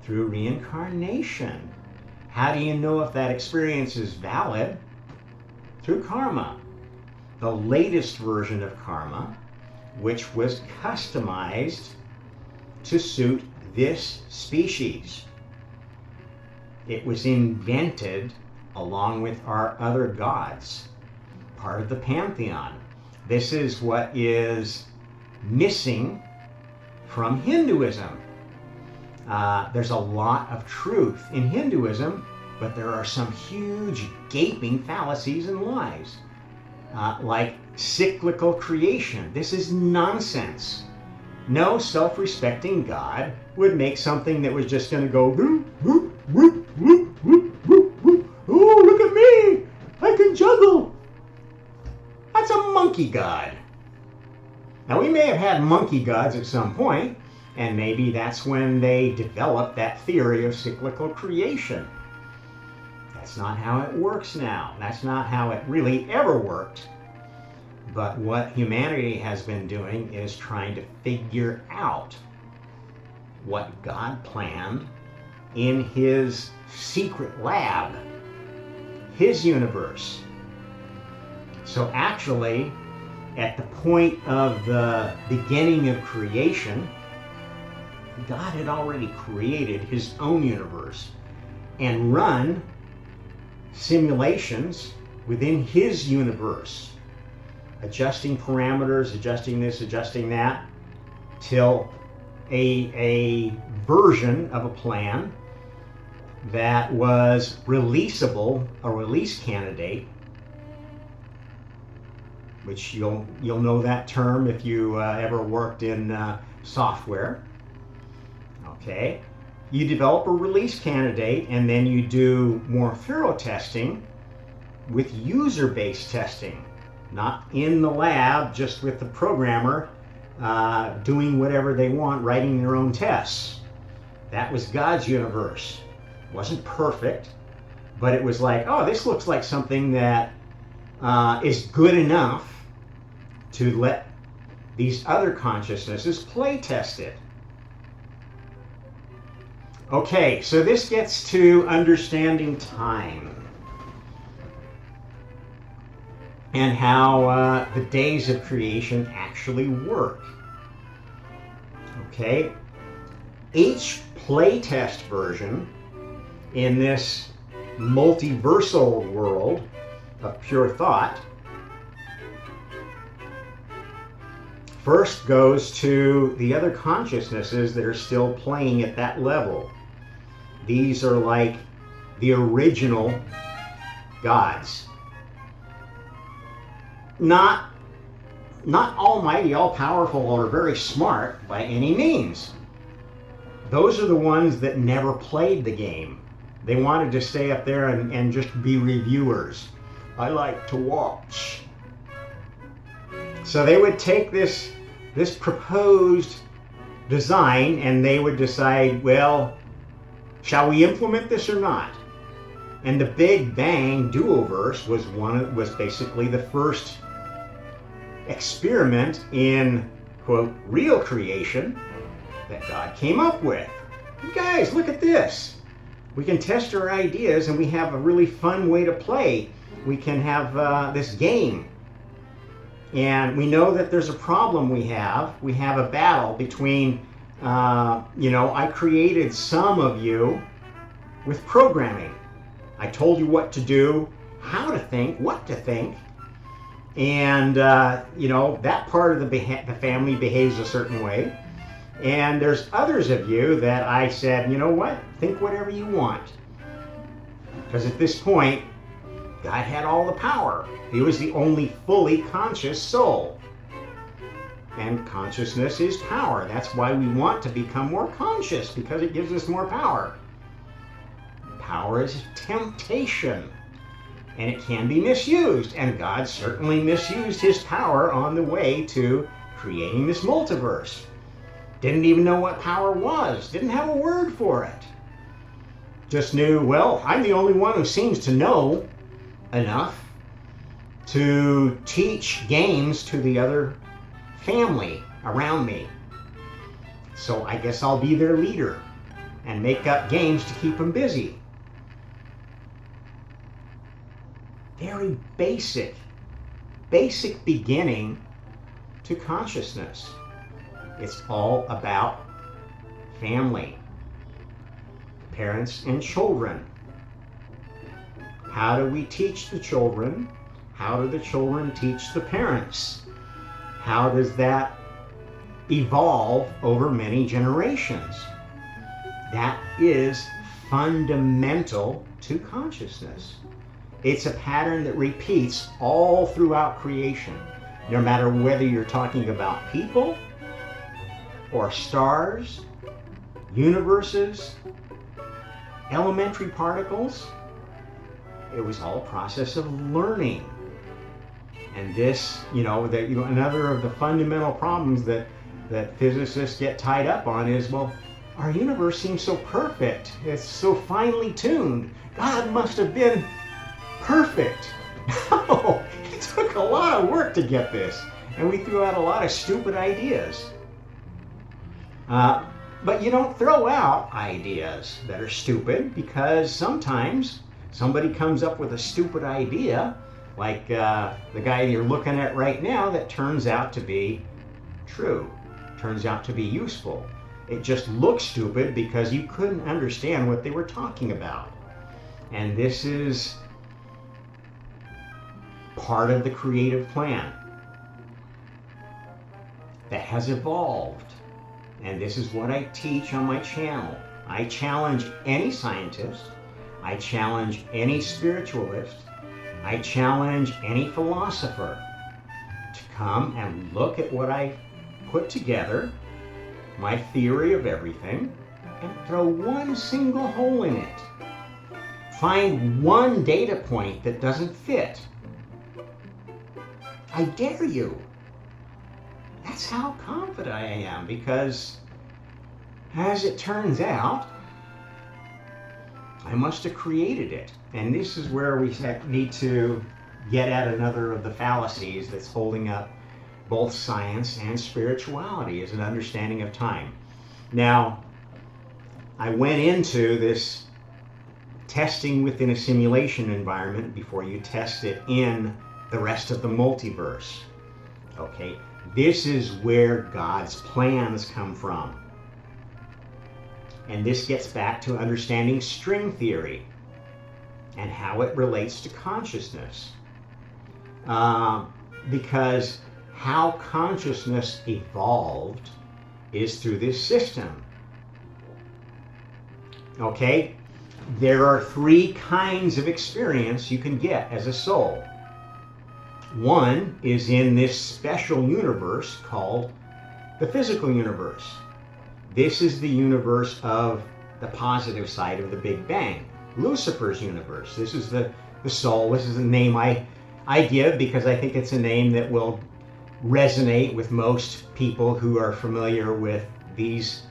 Through reincarnation. How do you know if that experience is valid? Through karma. The latest version of karma, which was customized to suit this species. It was invented along with our other gods, part of the pantheon. This is what is missing from Hinduism. There's a lot of truth in Hinduism, but there are some huge gaping fallacies and lies, like cyclical creation. This is nonsense. No self-respecting God would make something that was just going to go, whoop, whoop, whoop, whoop, whoop, whoop, whoop. Oh, look at me, I can juggle. That's a monkey god. Now, we may have had monkey gods at some point, and maybe that's when they developed that theory of cyclical creation. That's not how it works now. That's not how it really ever worked. But what humanity has been doing is trying to figure out what God planned in his secret lab, his universe. So actually, at the point of the beginning of creation, God had already created his own universe and run simulations within his universe, adjusting parameters, adjusting this, adjusting that, till a version of a plan that was releasable, a release candidate, which you'll know that term if you ever worked in software. Okay, you develop a release candidate, and then you do more thorough testing with user-based testing, not in the lab, just with the programmer doing whatever they want, writing their own tests. That was God's universe. It wasn't perfect, but it was like, oh, this looks like something that is good enough to let these other consciousnesses play test it. Okay, so this gets to understanding time and how the days of creation actually work. Okay, each playtest version in this multiversal world of pure thought first goes to the other consciousnesses that are still playing at that level. These are like the original gods. Not almighty, all-powerful, or very smart by any means. Those are the ones that never played the game. They wanted to stay up there and just be reviewers. I like to watch. So they would take this proposed design and they would decide, well, shall we implement this or not? And the Big Bang Duoverse was basically the first experiment in, quote, real creation that God came up with. You guys, look at this. We can test our ideas and we have a really fun way to play. We can have this game. And we know that there's a problem we have. We have a battle between, I created some of you with programming. I told you what to do, how to think, what to think. And, that part of the family behaves a certain way. And there's others of you that I said, you know what, think whatever you want. Because at this point, God had all the power. He was the only fully conscious soul. And consciousness is power. That's why we want to become more conscious, because it gives us more power. Power is temptation, and it can be misused. And God certainly misused his power on the way to creating this multiverse. Didn't even know what power was. Didn't have a word for it. Just knew, well, I'm the only one who seems to know enough to teach games to the other family around me. So I guess I'll be their leader and make up games to keep them busy. Very basic beginning to consciousness. It's all about family, parents and children. How do we teach the children? How do the children teach the parents? How does that evolve over many generations? That is fundamental to consciousness. It's a pattern that repeats all throughout creation, no matter whether you're talking about people or stars, universes, elementary particles. It was all a process of learning. And this, another of the fundamental problems that physicists get tied up on is, well, our universe seems so perfect. It's so finely tuned. God must have been perfect. No, it took a lot of work to get this. And we threw out a lot of stupid ideas. But you don't throw out ideas that are stupid, because sometimes somebody comes up with a stupid idea, like the guy you're looking at right now, that turns out to be true, turns out to be useful. It just looks stupid because you couldn't understand what they were talking about. And this is part of the creative plan that has evolved. And this is what I teach on my channel. I challenge any scientist, I challenge any spiritualist, I challenge any philosopher to come and look at what I put together, my theory of everything, and throw one single hole in it. Find one data point that doesn't fit. I dare you. That's how confident I am, because as it turns out, I must have created it. And this is where we need to get at another of the fallacies that's holding up both science and spirituality, as an understanding of time. Now, I went into this testing within a simulation environment before you test it in the rest of the multiverse. Okay, this is where God's plans come from. And this gets back to understanding string theory and how it relates to consciousness. Because how consciousness evolved is through this system. Okay? There are three kinds of experience you can get as a soul. One is in this special universe called the physical universe. This is the universe of the positive side of the Big Bang, Lucifer's universe. This is the soul. This is a name I give because I think it's a name that will resonate with most people who are familiar with these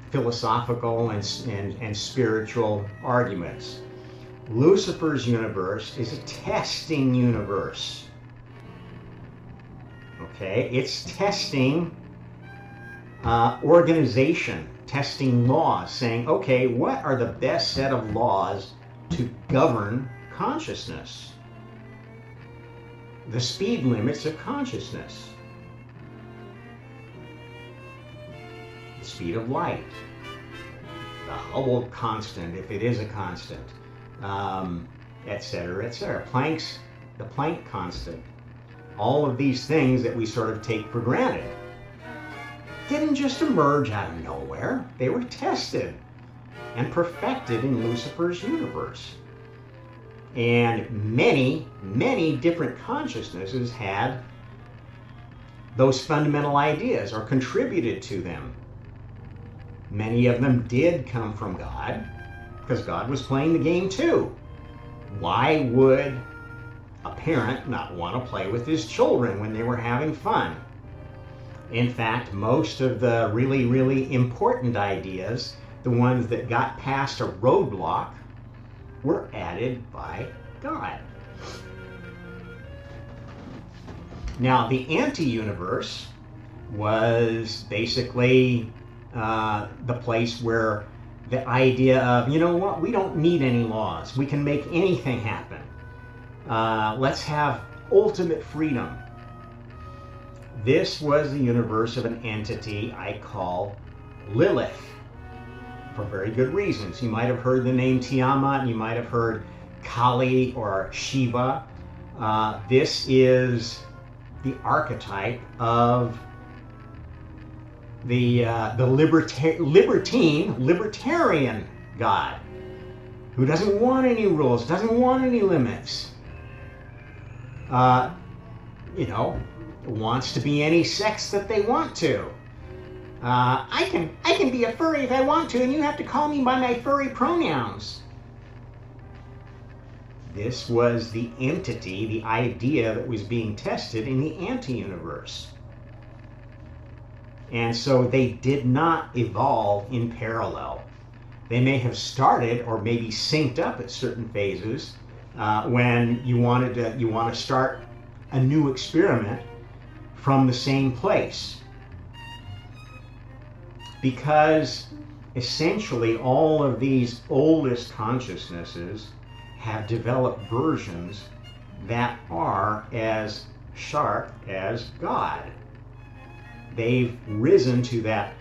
philosophical and spiritual arguments. Lucifer's universe is a testing universe. Okay, it's testing organization, testing laws, saying, okay, what are the best set of laws to govern consciousness? The speed limits of consciousness. The speed of light. The Hubble constant, if it is a constant. Etc., etc. The Planck constant. All of these things that we sort of take for granted didn't just emerge out of nowhere. They were tested and perfected in Lucifer's universe. And many, many different consciousnesses had those fundamental ideas or contributed to them. Many of them did come from God, because God was playing the game too. Why would a parent not want to play with his children when they were having fun? In fact, most of the really, really important ideas, the ones that got past a roadblock, were added by God. Now, the anti-universe was basically the place where the idea of, you know what, we don't need any laws. We can make anything happen. Let's have ultimate freedom. This was the universe of an entity I call Lilith, for very good reasons. You might have heard the name Tiamat, you might have heard Kali or Shiva. This is the archetype of libertarian God, who doesn't want any rules, doesn't want any limits. Wants to be any sex that they want to. I can be a furry if I want to, and you have to call me by my furry pronouns. This was the entity, the idea that was being tested in the anti-universe. And so they did not evolve in parallel. They may have started or maybe synced up at certain phases when you want to start a new experiment from the same place. Because essentially all of these oldest consciousnesses have developed versions that are as sharp as God. They've risen to that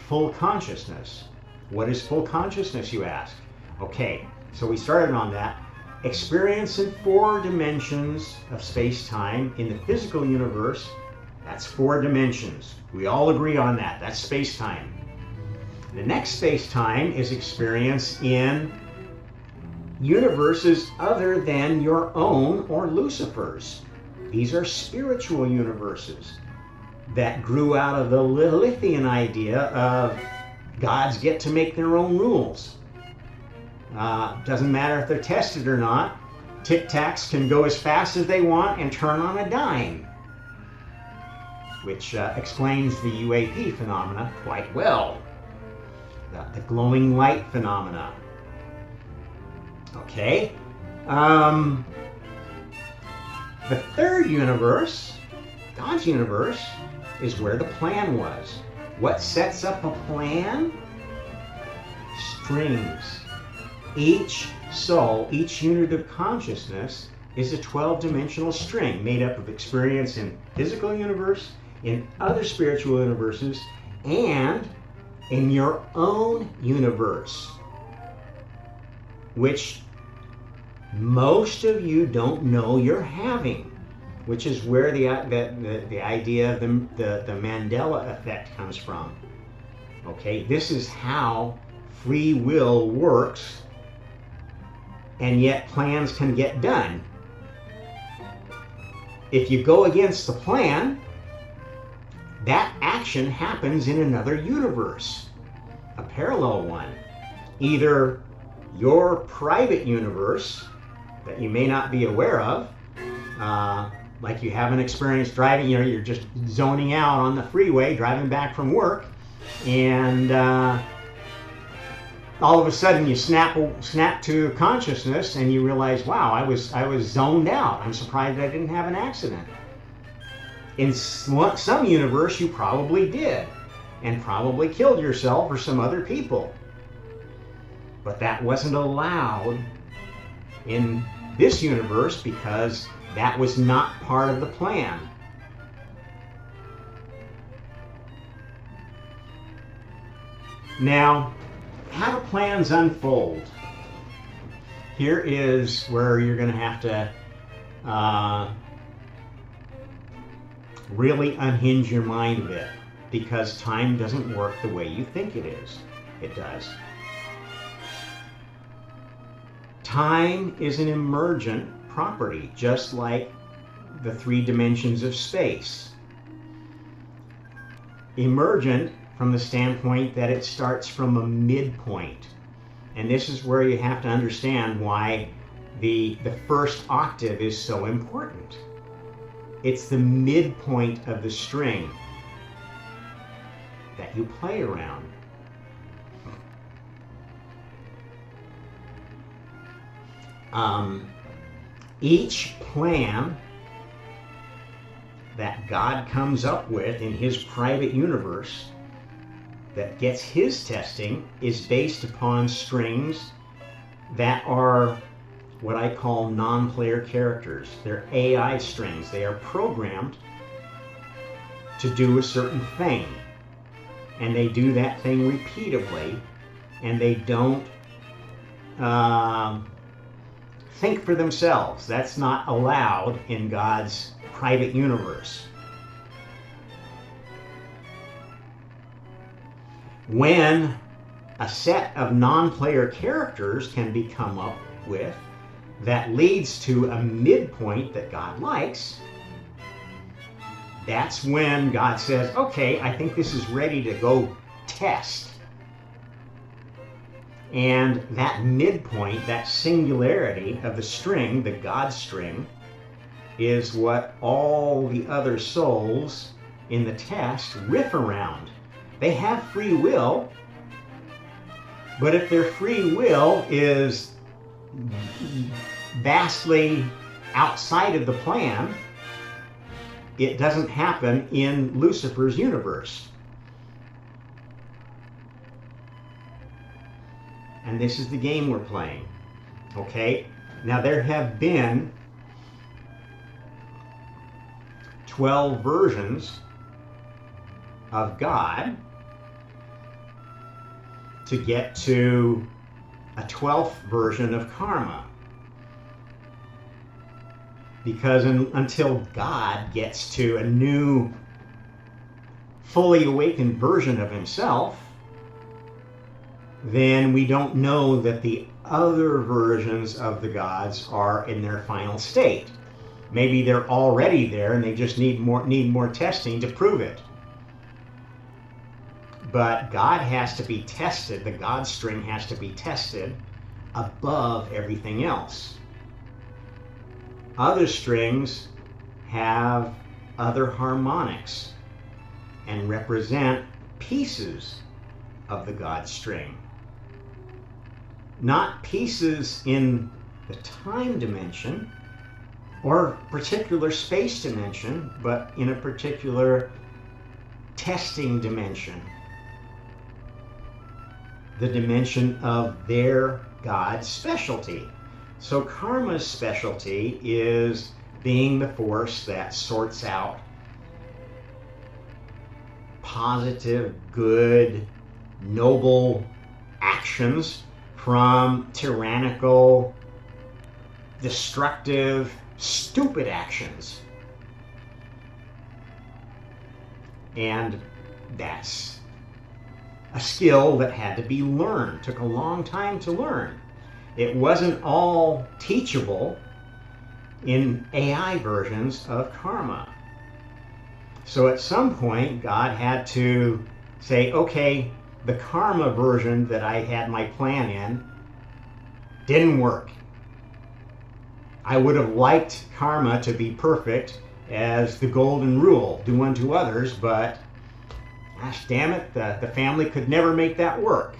full consciousness. What is full consciousness, you ask? Okay, so we started on that. Experience in 4 dimensions of space-time in the physical universe, that's 4 dimensions. We all agree on that. That's space-time. The next space-time is experience in universes other than your own or Lucifer's. These are spiritual universes that grew out of the Lilithian idea of gods get to make their own rules. Doesn't matter if they're tested or not. Tic-tacs can go as fast as they want and turn on a dime, which explains the UAP phenomena quite well. The glowing light phenomena. Okay. The third universe, God's universe, is where the plan was. What sets up a plan? Strings. Each soul, each unit of consciousness is a 12-dimensional string made up of experience in physical universe, in other spiritual universes, and in your own universe, which most of you don't know you're having, which is where the idea of the Mandela effect comes from. Okay, this is how free will works, and yet plans can get done. If you go against the plan, that action happens in another universe, a parallel one. Either your private universe that you may not be aware of, like you haven't experienced driving, you're just zoning out on the freeway, driving back from work, and all of a sudden you snap to consciousness and you realize, wow, I was zoned out. I'm surprised I didn't have an accident. In some universe, you probably did, and probably killed yourself or some other people. But that wasn't allowed in this universe because that was not part of the plan. Now, how do plans unfold? Here is where you're going to have to really unhinge your mind a bit, because time doesn't work the way you think it is. It does. Time is an emergent property, just like the 3 dimensions of space. Emergent from the standpoint that it starts from a midpoint. And this is where you have to understand why the first octave is so important. It's the midpoint of the string that you play around. Each plan that God comes up with in his private universe that gets his testing is based upon strings that are what I call non-player characters. They're AI strings. They are programmed to do a certain thing, and they do that thing repeatably, and they don't think for themselves. That's not allowed in God's private universe. when a set of non-player characters can be come up with that leads to a midpoint that God likes, that's when God says, okay, I think this is ready to go test. And that midpoint, that singularity of the string, the God string, is what all the other souls in the test riff around. They have free will, but if their free will is vastly outside of the plan, it doesn't happen in Lucifer's universe. And this is the game we're playing. Okay? Now there have been 12 versions of God to get to a 12th version of karma. Because until God gets to a new, fully awakened version of himself, then we don't know that the other versions of the gods are in their final state. Maybe they're already there and they just need more testing to prove it. But God has to be tested, the God string has to be tested above everything else. Other strings have other harmonics and represent pieces of the God string. Not pieces in the time dimension or particular space dimension, but in a particular testing dimension. The dimension of their God's specialty. So karma's specialty is being the force that sorts out positive, good, noble actions from tyrannical, destructive, stupid actions. And that's a skill that had to be learned, took a long time to learn. It wasn't all teachable in AI versions of karma. So at some point, God had to say, okay, the karma version that I had my plan in didn't work. I would have liked karma to be perfect as the golden rule, do unto others, but gosh damn it, the family could never make that work.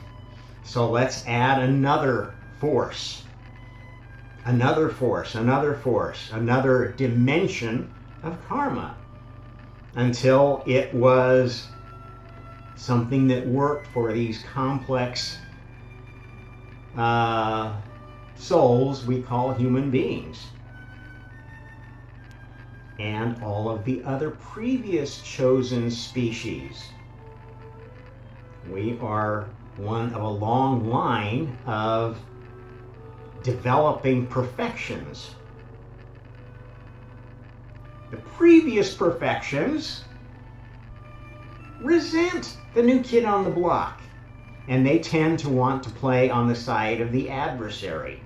So let's add another force, another force, another force, another dimension of karma, until it was something that worked for these complex souls we call human beings. And all of the other previous chosen species. We are one of a long line of developing perfections. The previous perfections resent the new kid on the block, and they tend to want to play on the side of the adversary.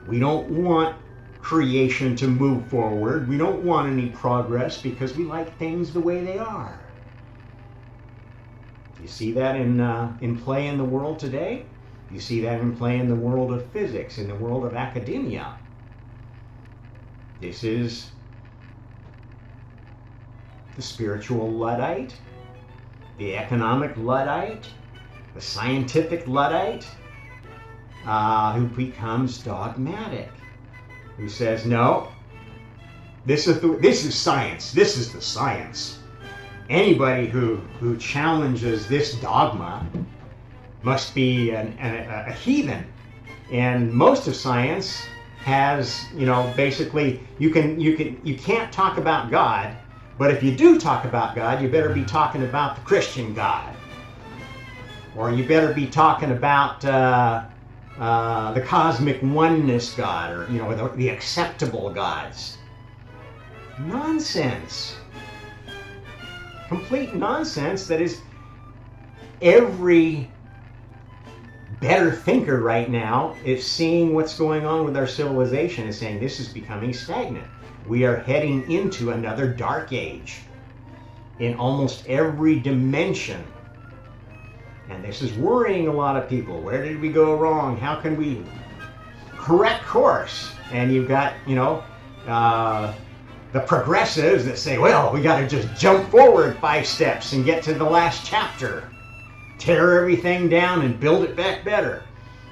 We don't want creation to move forward. We don't want any progress because we like things the way they are. You see that in play in the world today? You see that in play in the world of physics, in the world of academia. This is the spiritual Luddite, the economic Luddite, the scientific Luddite, who becomes dogmatic, who says, no, this is science, this is the science. Anybody who challenges this dogma must be a heathen. And most of science has, basically, you can't talk about God, but if you do talk about God, you better be talking about the Christian God. Or you better be talking about the cosmic oneness God, or the acceptable gods. Nonsense. Complete nonsense that is every better thinker right now is seeing what's going on with our civilization and saying this is becoming stagnant. We are heading into another dark age in almost every dimension. And this is worrying a lot of people. Where did we go wrong? How can we correct course? And you've got, the progressives that say, well, we got to just jump forward 5 steps and get to the last chapter. Tear everything down and build it back better.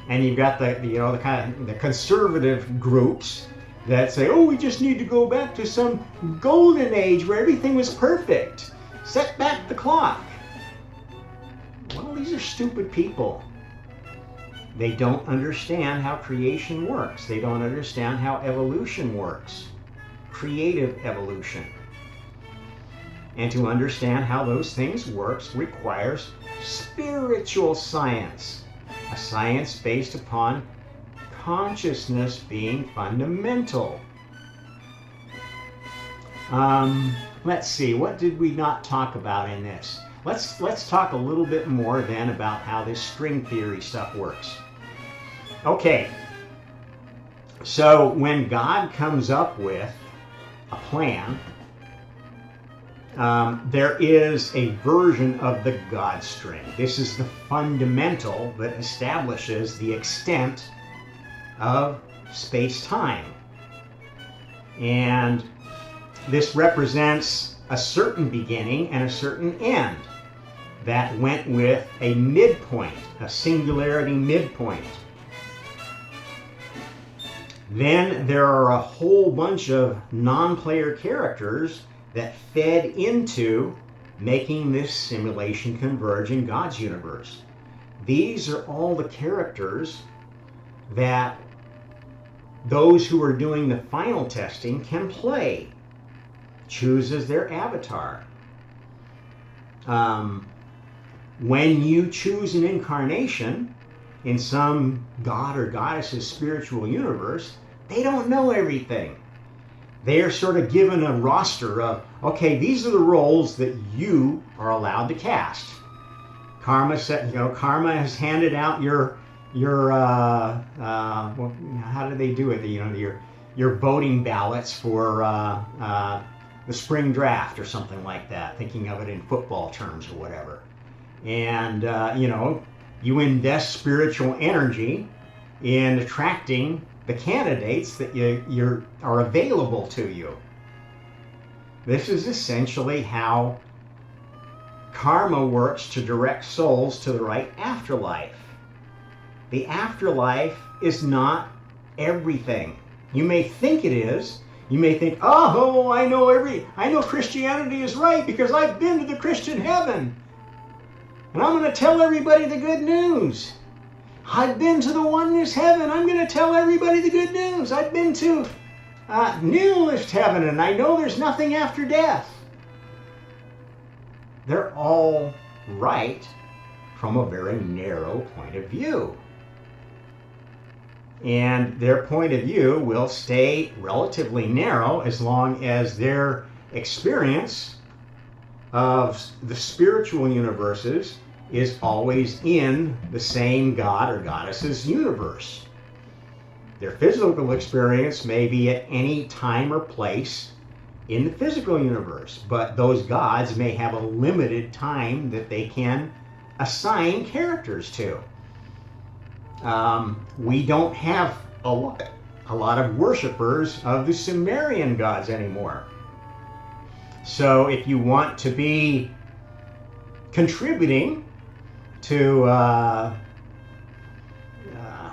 And you've got the conservative groups that say, oh, we just need to go back to some golden age where everything was perfect. Set back the clock. Well, these are stupid people. They don't understand how creation works. They don't understand how evolution works. Creative evolution. And to understand how those things work requires spiritual science, a science based upon consciousness being fundamental. Let's see, what did we not talk about in this? Let's talk a little bit more then about how this string theory stuff works. Okay, so when God comes up with a plan, there is a version of the God string. This is the fundamental that establishes the extent of space-time. And this represents a certain beginning and a certain end that went with a midpoint, a singularity midpoint. Then there are a whole bunch of non-player characters that fed into making this simulation converge in God's universe. These are all the characters that those who are doing the final testing can play, choose as their avatar. When you choose an incarnation in some god or goddess's spiritual universe, they don't know everything. They are sort of given a roster of, okay, these are the roles that you are allowed to cast. Karma has handed out your how do they do it? Your voting ballots for the spring draft or something like that, thinking of it in football terms or whatever. And you invest spiritual energy in attracting the candidates that are available to you. This is essentially how karma works to direct souls to the right afterlife. The afterlife is not everything. You may think it is. You may think, oh, I know Christianity is right because I've been to the Christian heaven. And I'm going to tell everybody the good news. I've been to the oneness heaven. I'm going to tell everybody the good news. I've been to nihilist heaven, and I know there's nothing after death. They're all right from a very narrow point of view. And their point of view will stay relatively narrow as long as their experience of the spiritual universes is always in the same god or goddess's universe. Their physical experience may be at any time or place in the physical universe, but those gods may have a limited time that they can assign characters to. We don't have a lot of worshipers of the Sumerian gods anymore. So if you want to be contributing to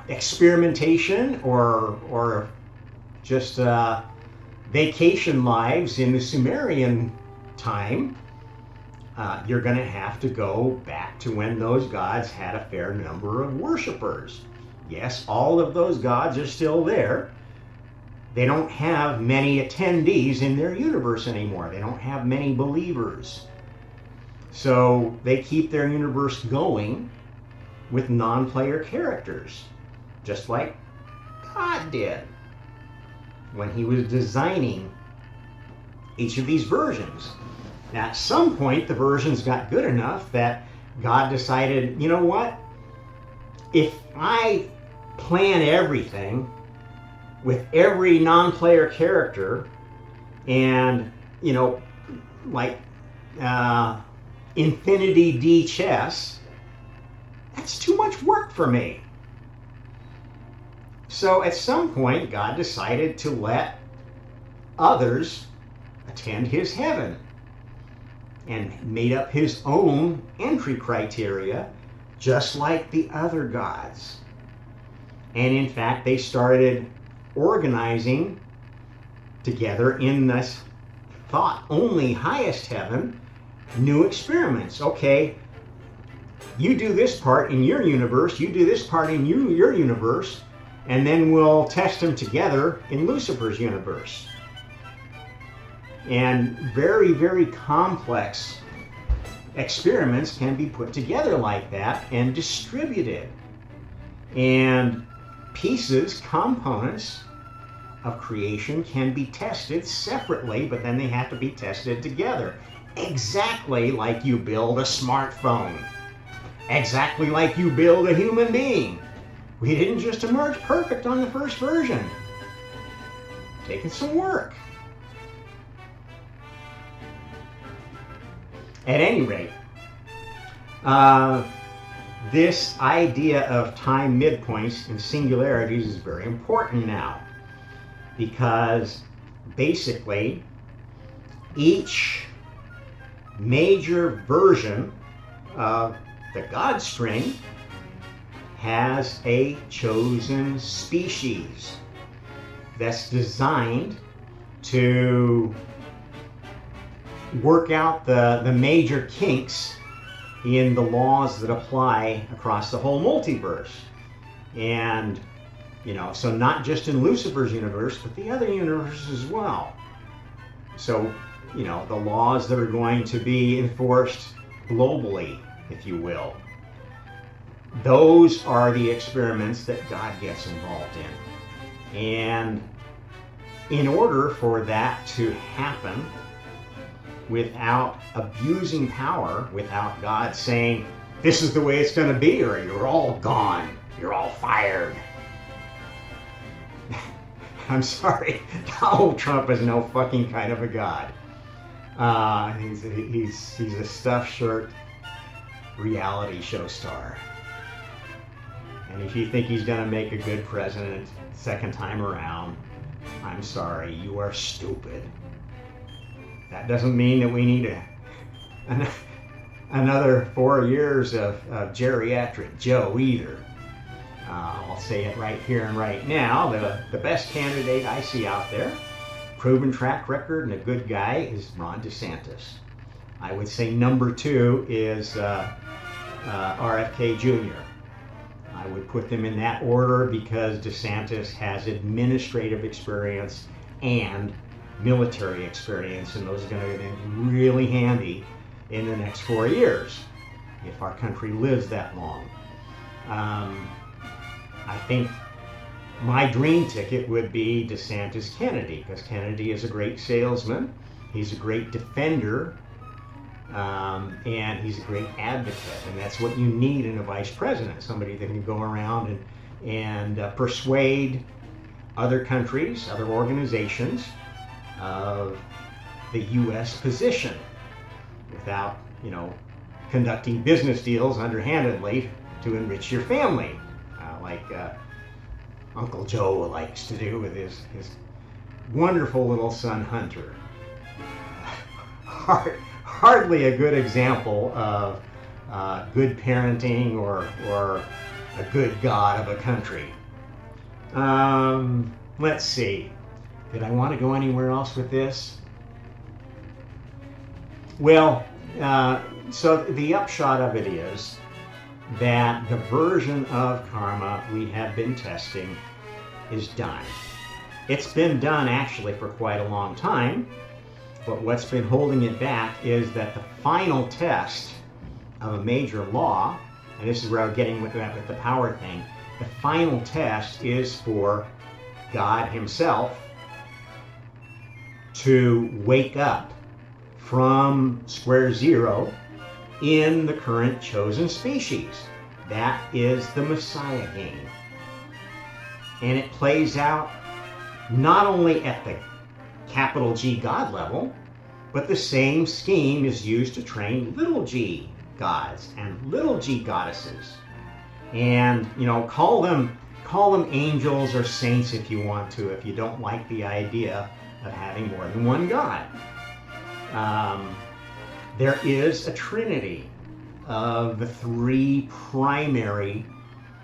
experimentation or just vacation lives in the Sumerian time, you're going to have to go back to when those gods had a fair number of worshipers. Yes, all of those gods are still there. They don't have many attendees in their universe anymore. They don't have many believers. So they keep their universe going with non-player characters, just like God did when he was designing each of these versions. Now, at some point, the versions got good enough that God decided, you know what? If I plan everything with every non-player character and, like Infinity D chess, that's too much work for me. So at some point, God decided to let others attend his heaven and made up his own entry criteria, just like the other gods. And in fact, they started organizing together in this thought only highest heaven new experiments. Okay, you do this part in your universe, you do this part in your universe, and then we'll test them together in Lucifer's universe. And very, very complex experiments can be put together like that and distributed. And pieces, components of creation can be tested separately, but then they have to be tested together. Exactly like you build a smartphone. Exactly like you build a human being. We didn't just emerge perfect on the first version. Taking some work. At any rate, this idea of time midpoints and singularities is very important now, because basically each major version of the God string has a chosen species that's designed to work out the major kinks in the laws that apply across the whole multiverse. And, so not just in Lucifer's universe, but the other universes as well. So, the laws that are going to be enforced globally, if you will. Those are the experiments that God gets involved in. And in order for that to happen, without abusing power, without God saying, this is the way it's going to be, or you're all gone, you're all fired. I'm sorry, Donald Trump is no fucking kind of a god. He's a stuffed shirt reality show star. And if you think he's going to make a good president second time around, I'm sorry, you are stupid. That doesn't mean that we need another 4 years of geriatric Joe either. I'll say it right here and right now. The best candidate I see out there, proven track record and a good guy, is Ron DeSantis. I would say number 2 is RFK Jr. I would put them in that order because DeSantis has administrative experience and military experience, and those are going to be really handy in the next 4 years if our country lives that long. I think my dream ticket would be DeSantis Kennedy, because Kennedy is a great salesman, he's a great defender, and he's a great advocate, and that's what you need in a vice president, somebody that can go around and persuade other countries, other organizations of the U.S. position without, conducting business deals underhandedly to enrich your family, like Uncle Joe likes to do with his wonderful little son Hunter. Hardly a good example of good parenting or a good god of a country. Let's see. Did I want to go anywhere else with this? Well, so the upshot of it is that the version of karma we have been testing is done. It's been done actually for quite a long time, but what's been holding it back is that the final test of a major law, and this is where I'm getting with the power thing, the final test is for God himself to wake up from square zero in the current chosen species. That is the Messiah game. And it plays out not only at the capital G God level, but the same scheme is used to train little g gods and little g goddesses. And, you know, call them angels or saints if you want to, if you don't like the idea of having more than one God. There is a trinity of the three primary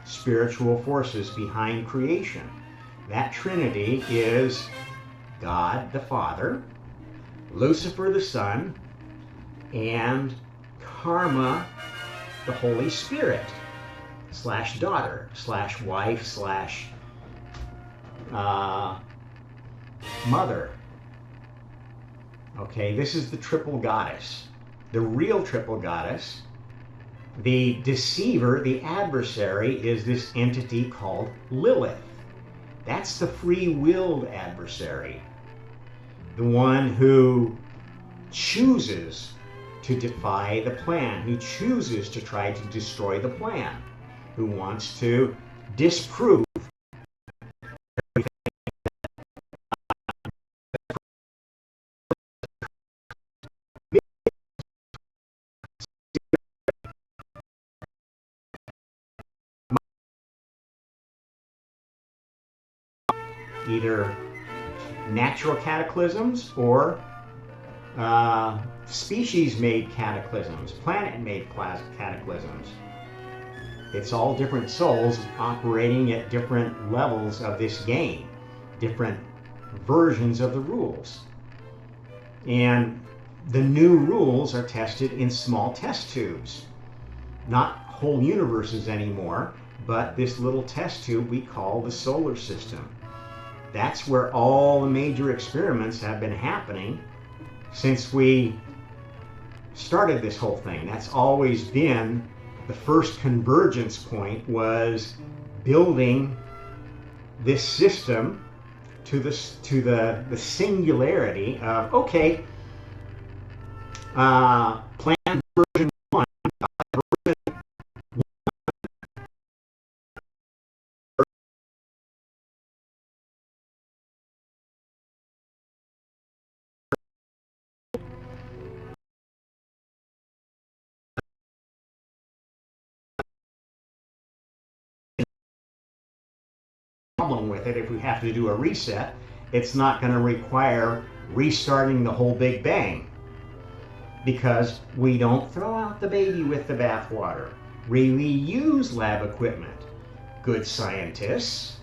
spiritual forces behind creation. That trinity is God the Father, Lucifer the Son, and Karma the Holy Spirit, slash daughter, slash wife, slash mother. Okay, this is the triple goddess. The real triple goddess, the deceiver, the adversary, is this entity called Lilith. That's the free-willed adversary. The one who chooses to defy the plan, who chooses to try to destroy the plan, who wants to disprove either natural cataclysms or species-made cataclysms, planet-made cataclysms. It's all different souls operating at different levels of this game, different versions of the rules. And the new rules are tested in small test tubes. Not whole universes anymore, but this little test tube we call the solar system. That's where all the major experiments have been happening since we started this whole thing. That's always been the first convergence point, was building this system to the singularity of, okay, plan version 1, version problem with it. If we have to do a reset, it's not going to require restarting the whole Big Bang, because we don't throw out the baby with the bathwater. We reuse lab equipment. Good scientists.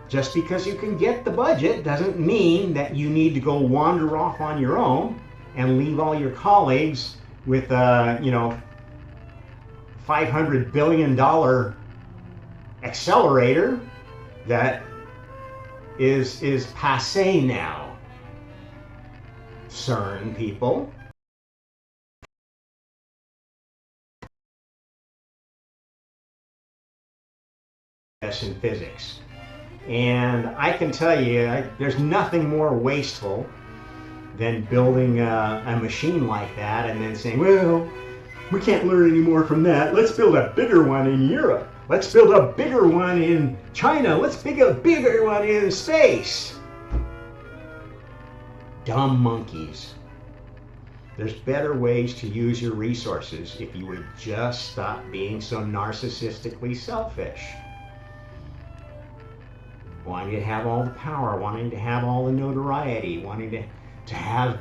Just because you can get the budget doesn't mean that you need to go wander off on your own and leave all your colleagues with $500 billion accelerator that is passé now. CERN people. In physics. And I can tell you, there's nothing more wasteful than building a machine like that and then saying, well, we can't learn any more from that. Let's build a bigger one in Europe. Let's build a bigger one in China. Let's build a bigger one in space. Dumb monkeys. There's better ways to use your resources if you would just stop being so narcissistically selfish. Wanting to have all the power, wanting to have all the notoriety, wanting to have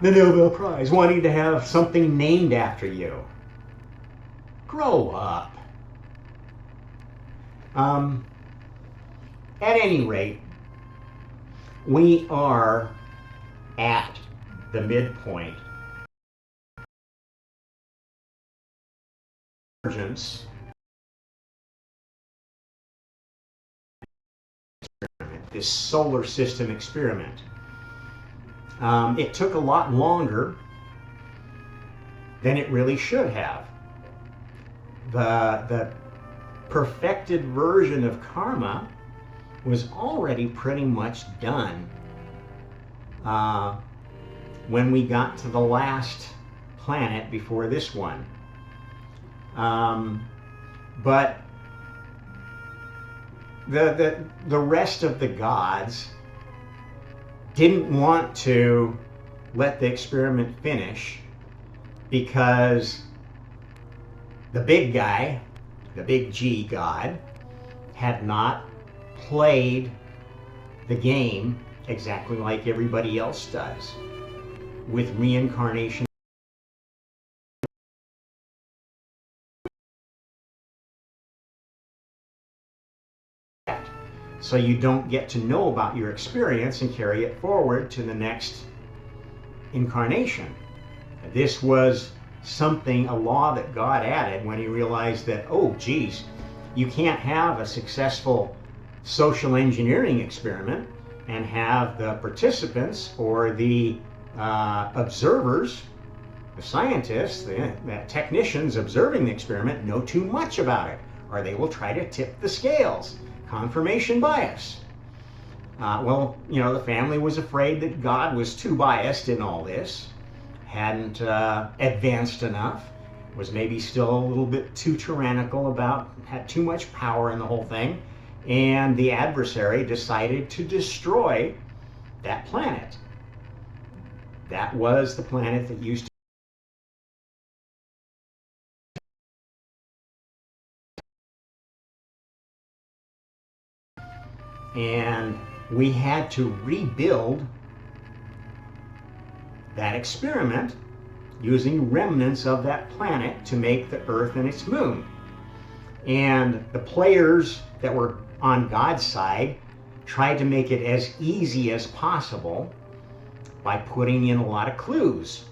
the Nobel Prize, wanting to have something named after you. Grow up. At any rate, we are at the midpoint. This solar system experiment. It took a lot longer than it really should have. The perfected version of karma was already pretty much done when we got to the last planet before this one. But the rest of the gods didn't want to let the experiment finish because the big guy, the big G god, had not played the game exactly like everybody else does with reincarnation. So you don't get to know about your experience and carry it forward to the next incarnation. This was something, a law that God added when he realized that, oh geez, you can't have a successful social engineering experiment and have the participants or the observers, the scientists, the technicians observing the experiment know too much about it, or they will try to tip the scales. Confirmation bias. Well, you know, the family was afraid that God was too biased in all this, hadn't advanced enough, was maybe still a little bit too tyrannical about, had too much power in the whole thing, and the adversary decided to destroy that planet. That was the planet that used to and we had to rebuild that experiment using remnants of that planet to make the Earth and its moon. And the players that were on God's side tried to make it as easy as possible by putting in a lot of clues.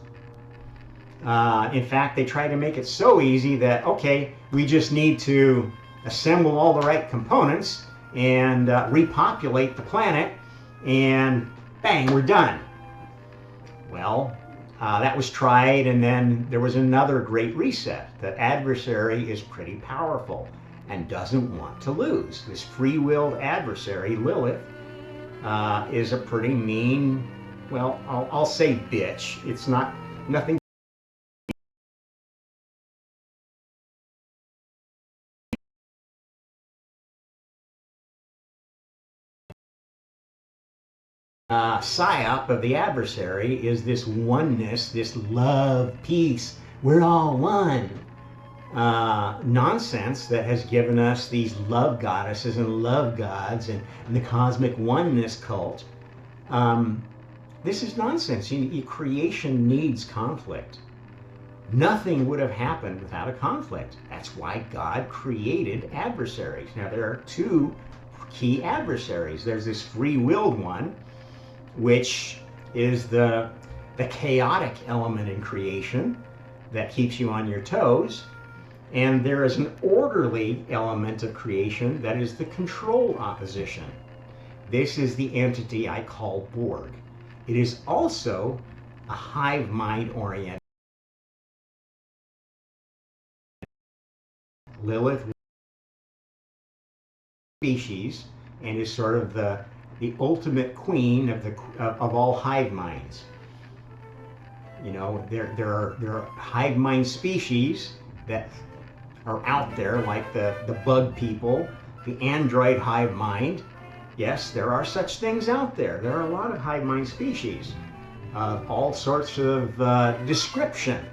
In fact, they tried to make it so easy that, okay, we just need to assemble all the right components and repopulate the planet, and bang, we're done. Well, that was tried, and then there was another great reset. The adversary is pretty powerful and doesn't want to lose. This free-willed adversary, Lilith, is a pretty mean, well, I'll say bitch. It's not nothing. Psyop of the adversary is this oneness, this love, peace, we're all one nonsense that has given us these love goddesses and love gods and the cosmic oneness cult. This is nonsense. Creation needs conflict. Nothing would have happened without a conflict. That's why God created adversaries. Now there are two key adversaries. There's this free-willed one, which is the chaotic element in creation that keeps you on your toes. And there is an orderly element of creation that is the control opposition. This is the entity I call Borg. It is also a hive mind oriented. Lilith species and is sort of the ultimate queen of all hive minds. You know, there are hive mind species that are out there, like the bug people, the android hive mind. Yes, there are such things out there. There are a lot of hive mind species of all sorts of description,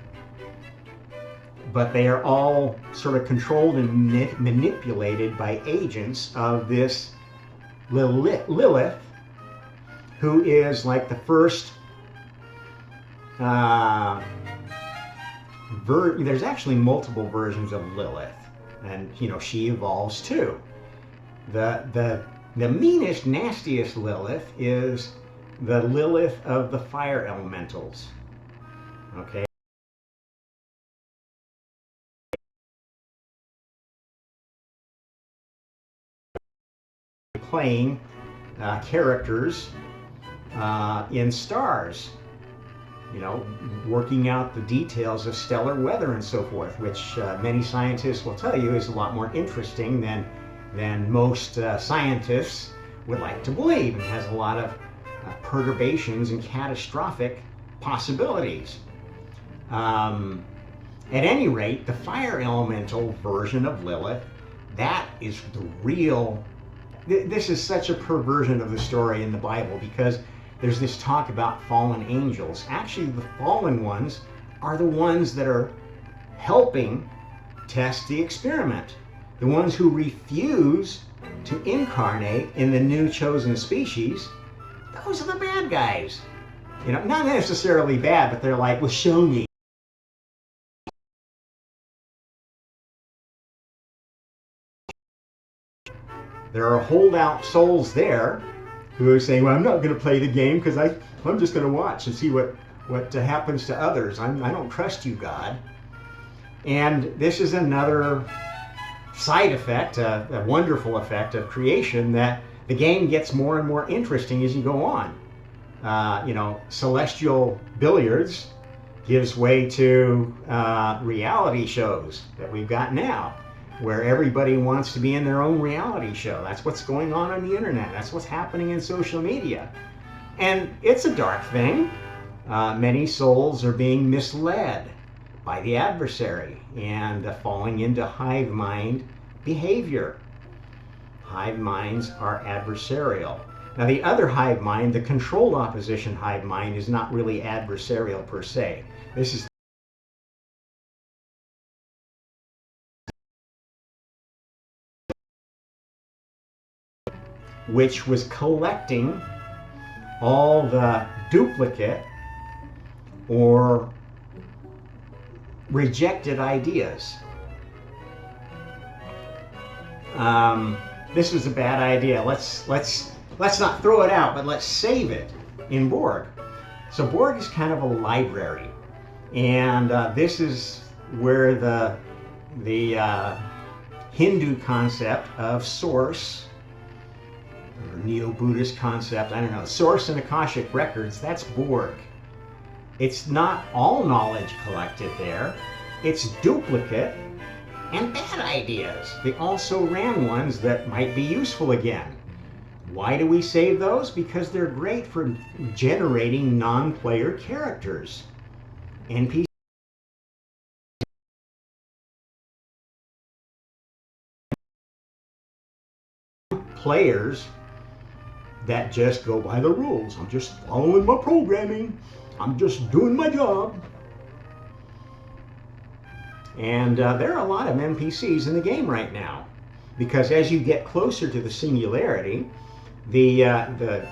but they are all sort of controlled and manipulated by agents of this Lilith, who is like the first there's actually multiple versions of Lilith, and you know, she evolves too. The meanest, nastiest Lilith is the Lilith of the fire elementals. Okay. Playing characters in stars, you know, working out the details of stellar weather and so forth, which many scientists will tell you is a lot more interesting than most scientists would like to believe, and has a lot of perturbations and catastrophic possibilities. At any rate, the fire elemental version of Lilith, that is the real. This is such a perversion of the story in the Bible, because there's this talk about fallen angels. Actually, the fallen ones are the ones that are helping test the experiment. The ones who refuse to incarnate in the new chosen species, those are the bad guys. You know, not necessarily bad, but they're like, well, show me. There are holdout souls there who are saying, well, I'm not going to play the game because I'm just going to watch and see what happens to others. I don't trust you, God. And this is another side effect, a wonderful effect of creation, that the game gets more and more interesting as you go on. You know, celestial billiards gives way to reality shows that we've got now, where everybody wants to be in their own reality show. That's what's going on the internet. That's what's happening in social media. And it's a dark thing. Many souls are being misled by the adversary and falling into hive mind behavior. Hive minds are adversarial. Now, the other hive mind, the controlled opposition hive mind, is not really adversarial per se. This is which was collecting all the duplicate or rejected ideas. This was a bad idea. Let's not throw it out, but let's save it in Borg. So Borg is kind of a library, and this is where the Hindu concept of source, or Neo-Buddhist concept, I don't know, source and Akashic records, that's Borg. It's not all knowledge collected there. It's duplicate and bad ideas. They also ran ones that might be useful again. Why do we save those? Because they're great for generating non-player characters. NPCs. Players that just go by the rules. I'm just following my programming. I'm just doing my job. And there are a lot of NPCs in the game right now, because as you get closer to the singularity, the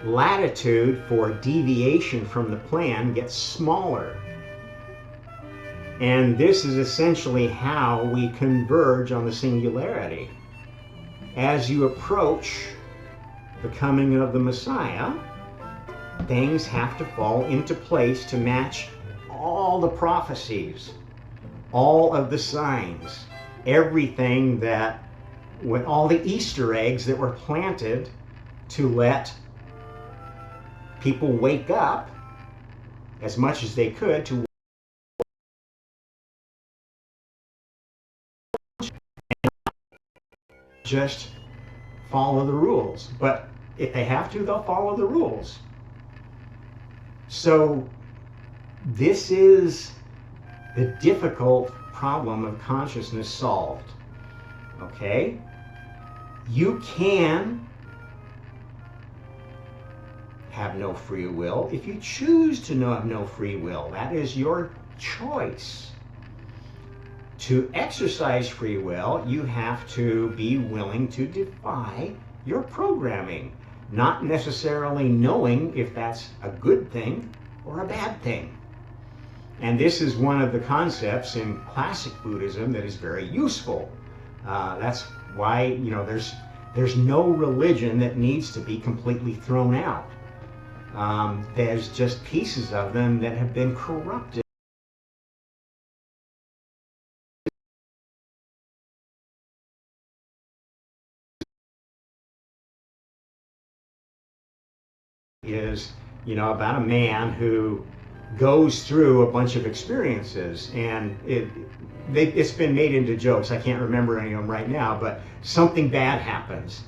latitude for deviation from the plan gets smaller. And this is essentially how we converge on the singularity. As you approach the coming of the Messiah, things have to fall into place to match all the prophecies, all of the signs, everything that, with all the Easter eggs that were planted to let people wake up as much as they could to just follow the rules. But if they have to, they'll follow the rules. So this is the difficult problem of consciousness solved. Okay? You can have no free will if you choose to have no free will. That is your choice. To exercise free will, you have to be willing to defy your programming, not necessarily knowing if that's a good thing or a bad thing. And this is one of the concepts in classic Buddhism that is very useful. That's why, you know, there's no religion that needs to be completely thrown out. There's just pieces of them that have been corrupted. Is, you know, about a man who goes through a bunch of experiences, and it's been made into jokes. I can't remember any of them right now, but something bad happens.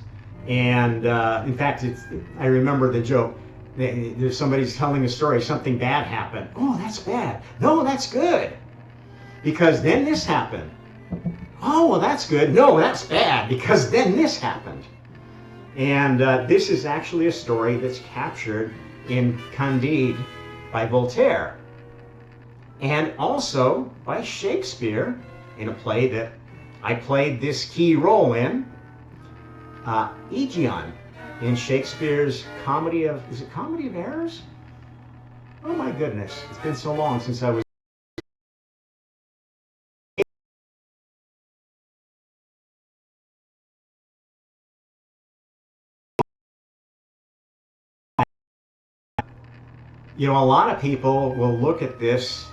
And in fact, I remember the joke, There's somebody's telling a story, something bad happened. Oh, that's bad. No, that's good. Because then this happened. Oh, well, that's good. No, that's bad. Because then this happened. And this is actually a story that's captured in Candide by Voltaire. And also by Shakespeare in a play that I played this key role in, Emergent, in Shakespeare's is it Comedy of Errors? Oh my goodness, it's been so long since I was. You know, a lot of people will look at this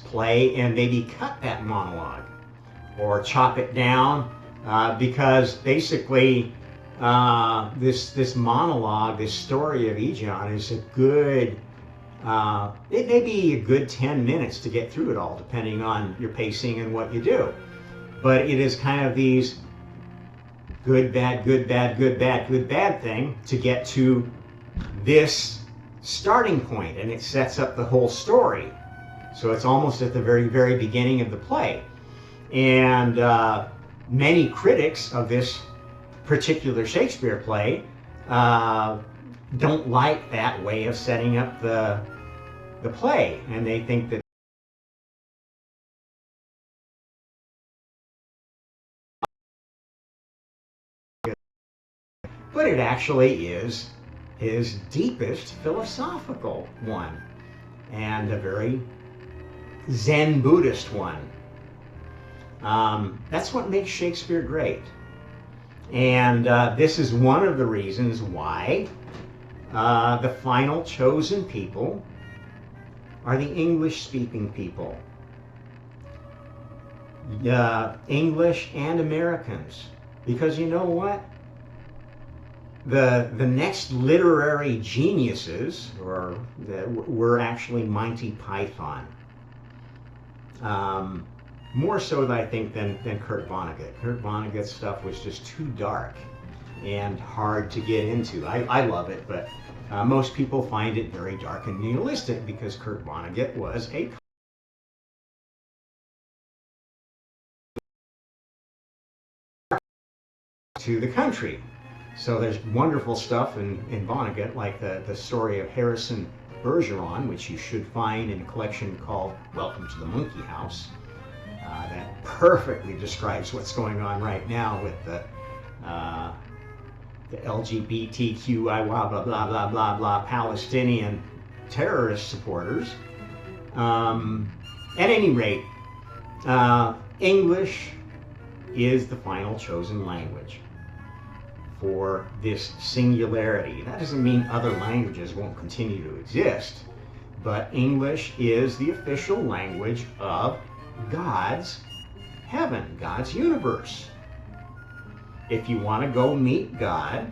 play and maybe cut that monologue or chop it down because basically this monologue, this story of Emergent is a good. It may be a good 10 minutes to get through it all, depending on your pacing and what you do. But it is kind of these good, bad, good, bad, good, bad, good, bad thing to get to this starting point, and it sets up the whole story. So it's almost at the very, very beginning of the play. And many critics of this particular Shakespeare play don't like that way of setting up the play, and they think that but it actually is his deepest philosophical one, and a very Zen Buddhist one. That's what makes Shakespeare great. And this is one of the reasons why the final chosen people are the English-speaking people. English and Americans. Because you know what? The next literary geniuses were actually Monty Python. More so, I think, than Kurt Vonnegut. Kurt Vonnegut's stuff was just too dark and hard to get into. I love it, but most people find it very dark and nihilistic because Kurt Vonnegut was a to the country. So there's wonderful stuff in Vonnegut, like the story of Harrison Bergeron, which you should find in a collection called Welcome to the Monkey House. That perfectly describes what's going on right now with the LGBTQI blah blah blah blah blah blah Palestinian terrorist supporters. At any rate, English is the final chosen language for this singularity. That doesn't mean other languages won't continue to exist, but English is the official language of God's heaven, God's universe. If you want to go meet God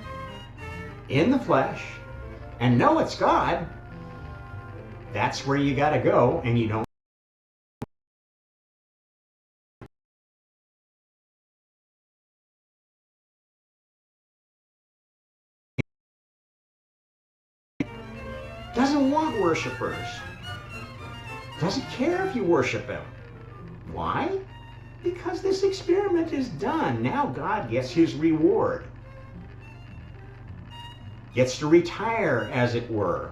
in the flesh and know it's God, that's where you got to go, and you don't. Doesn't want worshipers. Doesn't care if you worship him. Why? Because this experiment is done. Now God gets his reward. Gets to retire, as it were.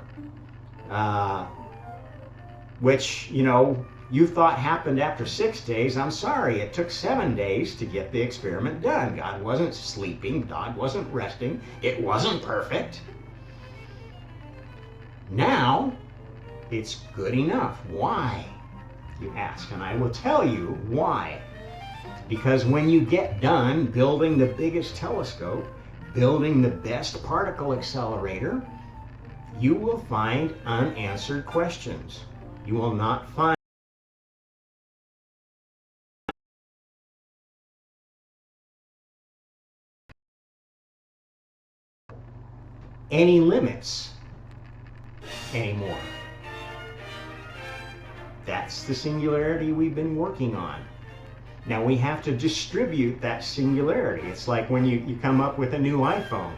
Which, you know, you thought happened after 6 days. I'm sorry, it took 7 days to get the experiment done. God wasn't sleeping. God wasn't resting. It wasn't perfect. Now, it's good enough. Why, you ask? And I will tell you why. Because when you get done building the biggest telescope, building the best particle accelerator, you will find unanswered questions. You will not find any limits anymore. That's the singularity we've been working on. Now we have to distribute that singularity. It's like when you come up with a new iPhone.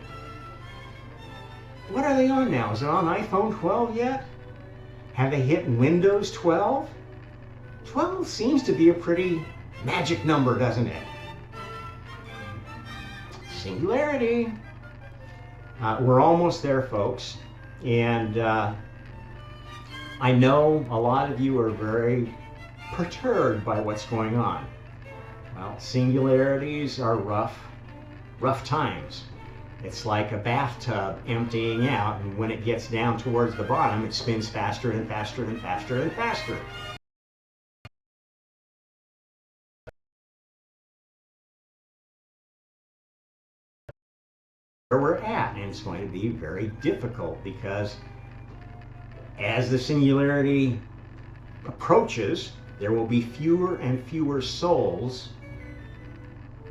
What are they on now? Is it on iPhone 12 yet? Have they hit Windows 12? 12 seems to be a pretty magic number, doesn't it? Singularity. We're almost there, folks. And I know a lot of you are very perturbed by what's going on. Well, singularities are rough times. It's like a bathtub emptying out, and when it gets down towards the bottom, it spins faster and faster and faster and faster. Where we're at, and it's going to be very difficult because as the singularity approaches, there will be fewer and fewer souls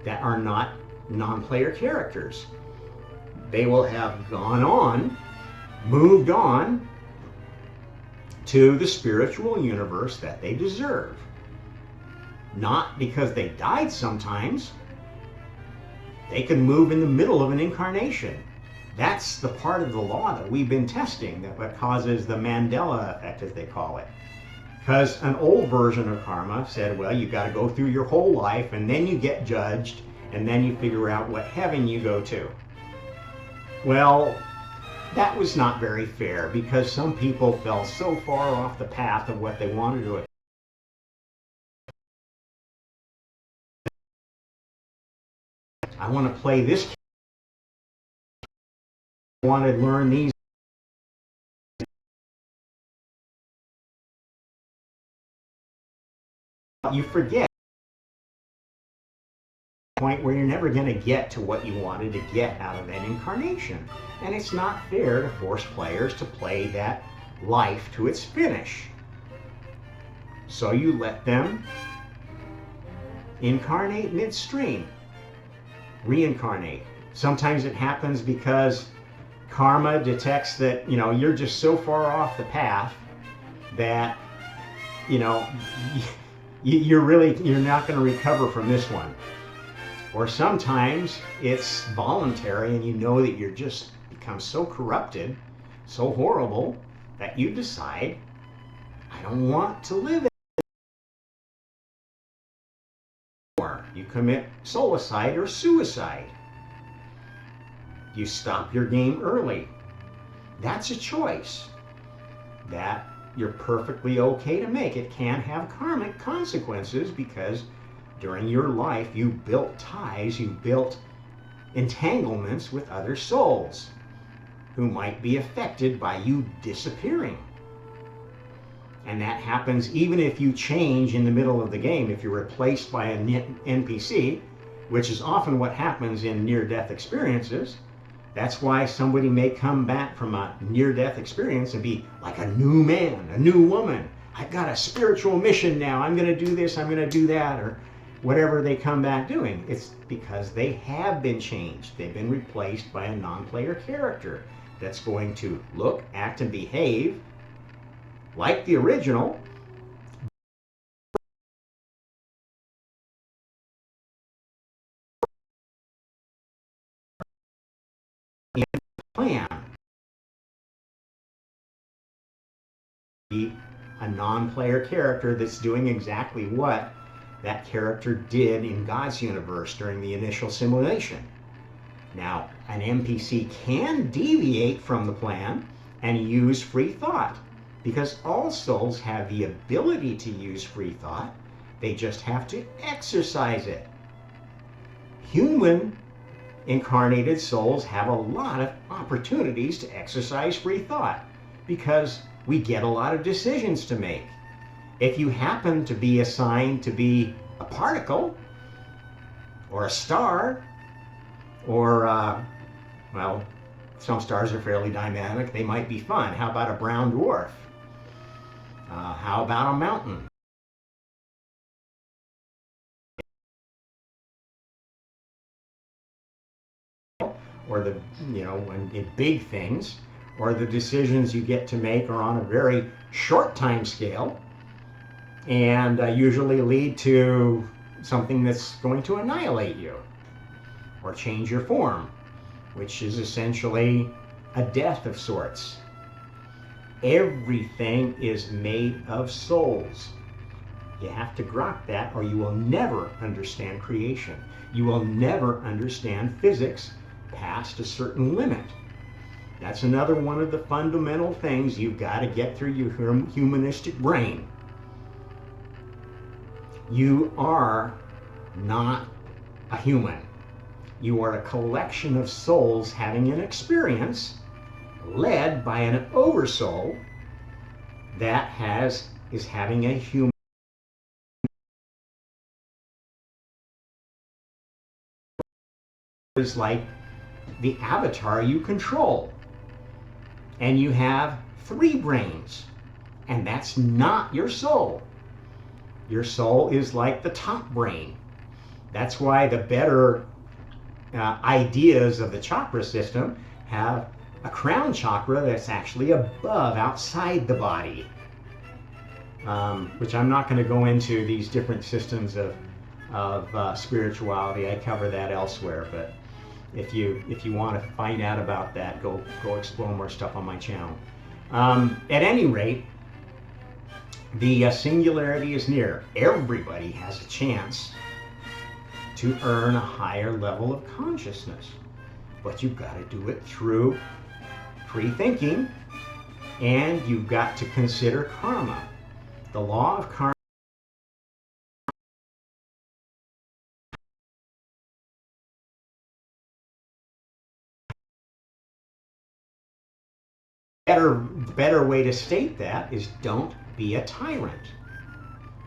that are not non-player characters. They will have gone on, moved on to the spiritual universe that they deserve. Not because they died sometimes. They can move in the middle of an incarnation. That's the part of the law that we've been testing, that what causes the Mandela effect, as they call it. Because an old version of karma said, well, you've got to go through your whole life, and then you get judged, and then you figure out what heaven you go to. Well, that was not very fair, because some people fell so far off the path of what they wanted to achieve. I want to play this. I want to learn these. You forget the point where you're never going to get to what you wanted to get out of that incarnation. And it's not fair to force players to play that life to its finish. So you let them incarnate midstream, reincarnate. Sometimes it happens because karma detects that, you're just so far off the path that, you're not going to recover from this one. Or sometimes it's voluntary, and you know that you're just become so corrupted, so horrible, that you decide, I don't want to live anymore. You commit suicide or suicide. You stop your game early. That's a choice that you're perfectly okay to make. It can have karmic consequences because during your life you built ties, you built entanglements with other souls who might be affected by you disappearing. And that happens even if you change in the middle of the game. If you're replaced by an NPC, which is often what happens in near-death experiences. That's why somebody may come back from a near-death experience and be like a new man, a new woman. I've got a spiritual mission now. I'm going to do this, I'm going to do that, or whatever they come back doing. It's because they have been changed. They've been replaced by a non-player character that's going to look, act, and behave like the original. Plan. Be a non-player character that's doing exactly what that character did in God's universe during the initial simulation. Now, an NPC can deviate from the plan and use free thought, because all souls have the ability to use free thought. They just have to exercise it. Human incarnated souls have a lot of opportunities to exercise free thought because we get a lot of decisions to make. If you happen to be assigned to be a particle or a star, or well, some stars are fairly dynamic, they might be fun. How about a brown dwarf? How about a mountain? Or the, in big things, or the decisions you get to make are on a very short time scale and usually lead to something that's going to annihilate you or change your form, which is essentially a death of sorts. Everything is made of souls. You have to grok that, or you will never understand creation. You will never understand physics past a certain limit. That's another one of the fundamental things you've got to get through your humanistic brain. You are not a human. You are a collection of souls having an experience led by an oversoul that is having a human. Is like the avatar you control. And you have 3 brains. And that's not your soul. Your soul is like the top brain. That's why the better ideas of the chakra system have a crown chakra that's actually above, outside the body. Which I'm not going to go into these different systems of spirituality. I cover that elsewhere. But if you want to find out about that, go explore more stuff on my channel. At any rate, the singularity is near. Everybody has a chance to earn a higher level of consciousness, but you've got to do it through free thinking, and you've got to consider karma. The law of karma better way to state that is, don't be a tyrant.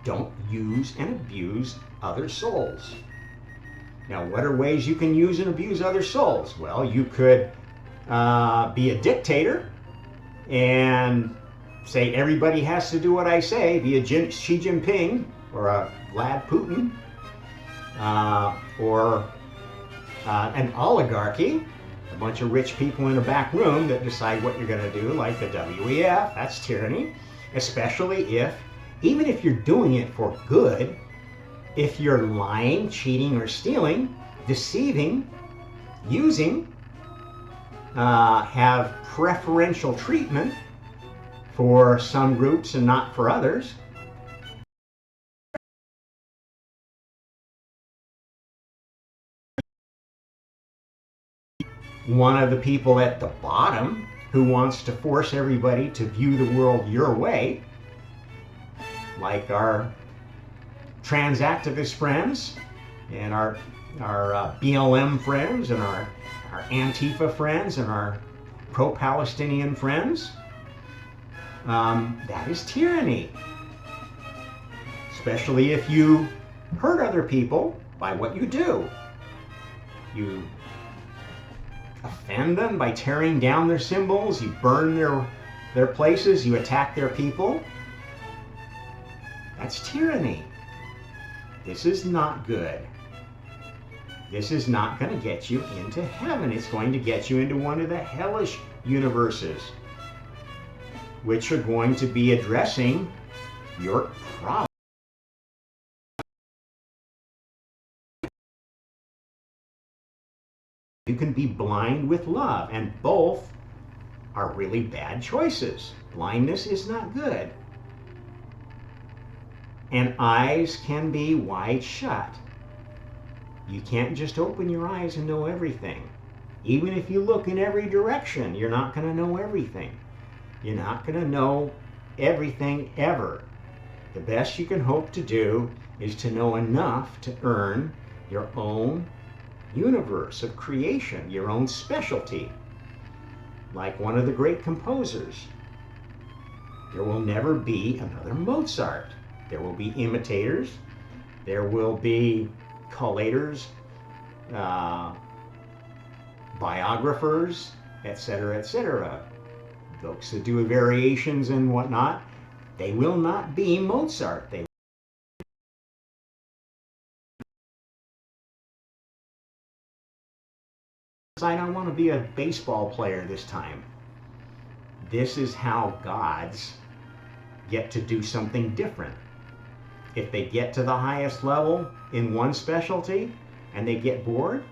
Don't use and abuse other souls. Now, what are ways you can use and abuse other souls? Well, you could be a dictator and say everybody has to do what I say, be a Xi Jinping or a Vlad Putin, or an oligarchy, a bunch of rich people in a back room that decide what you're going to do, like the WEF. That's tyranny, especially even if you're doing it for good, if you're lying, cheating, or stealing, deceiving, using, have preferential treatment for some groups and not for others. One of the people at the bottom who wants to force everybody to view the world your way, like our trans activist friends and our BLM friends and our Antifa friends and our pro-Palestinian friends. That is tyranny. Especially if you hurt other people by what you do. You offend them by tearing down their symbols, you burn their places, you attack their people. That's tyranny. This is not good. This is not going to get you into heaven. It's going to get you into one of the hellish universes, which are going to be addressing your problem. You can be blind with love, and both are really bad choices. Blindness is not good. And eyes can be wide shut. You can't just open your eyes and know everything. Even if you look in every direction, you're not going to know everything. You're not going to know everything ever. The best you can hope to do is to know enough to earn your own universe of creation, your own specialty. Like one of the great composers. There will never be another Mozart. There will be imitators. There will be collators, biographers, etc., etc. Folks that do variations and whatnot, they will not be Mozart. I don't want to be a baseball player this time. This is how gods get to do something different. If they get to the highest level in one specialty and they get bored,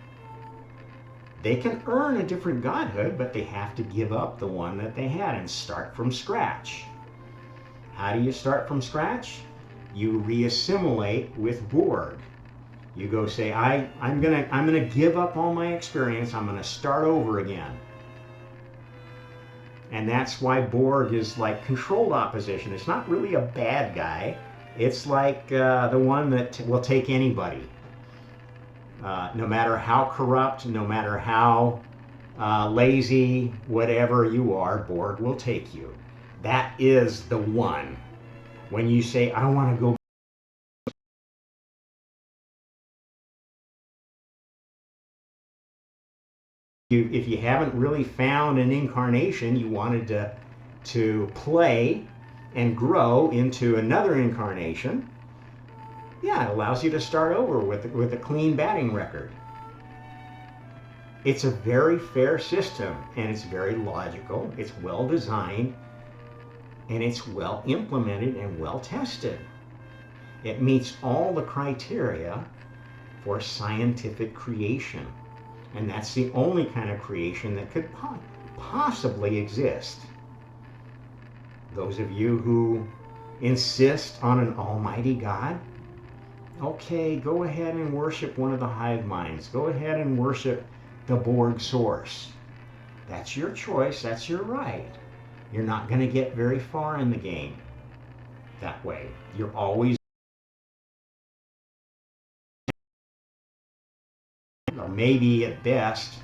They can earn a different godhood, but they have to give up the one that they had and start from scratch. How do you start from scratch? You reassimilate with Borg. You go say, I'm gonna give up all my experience. I'm gonna start over again. And that's why Borg is like controlled opposition. It's not really a bad guy. It's like the one that will take anybody. No matter how corrupt, no matter how lazy, whatever you are, Borg will take you. That is the one. When you say, I want to go, if you haven't really found an incarnation you wanted to play and grow into another incarnation, yeah, it allows you to start over with a clean batting record. It's a very fair system, and it's very logical, it's well designed, and it's well implemented and well tested. It meets all the criteria for scientific creation. And that's the only kind of creation that could possibly exist. Those of you who insist on an almighty God, okay, go ahead and worship one of the hive minds. Go ahead and worship the Borg source. That's your choice, that's your right. You're not going to get very far in the game that way. You're always, or maybe at best,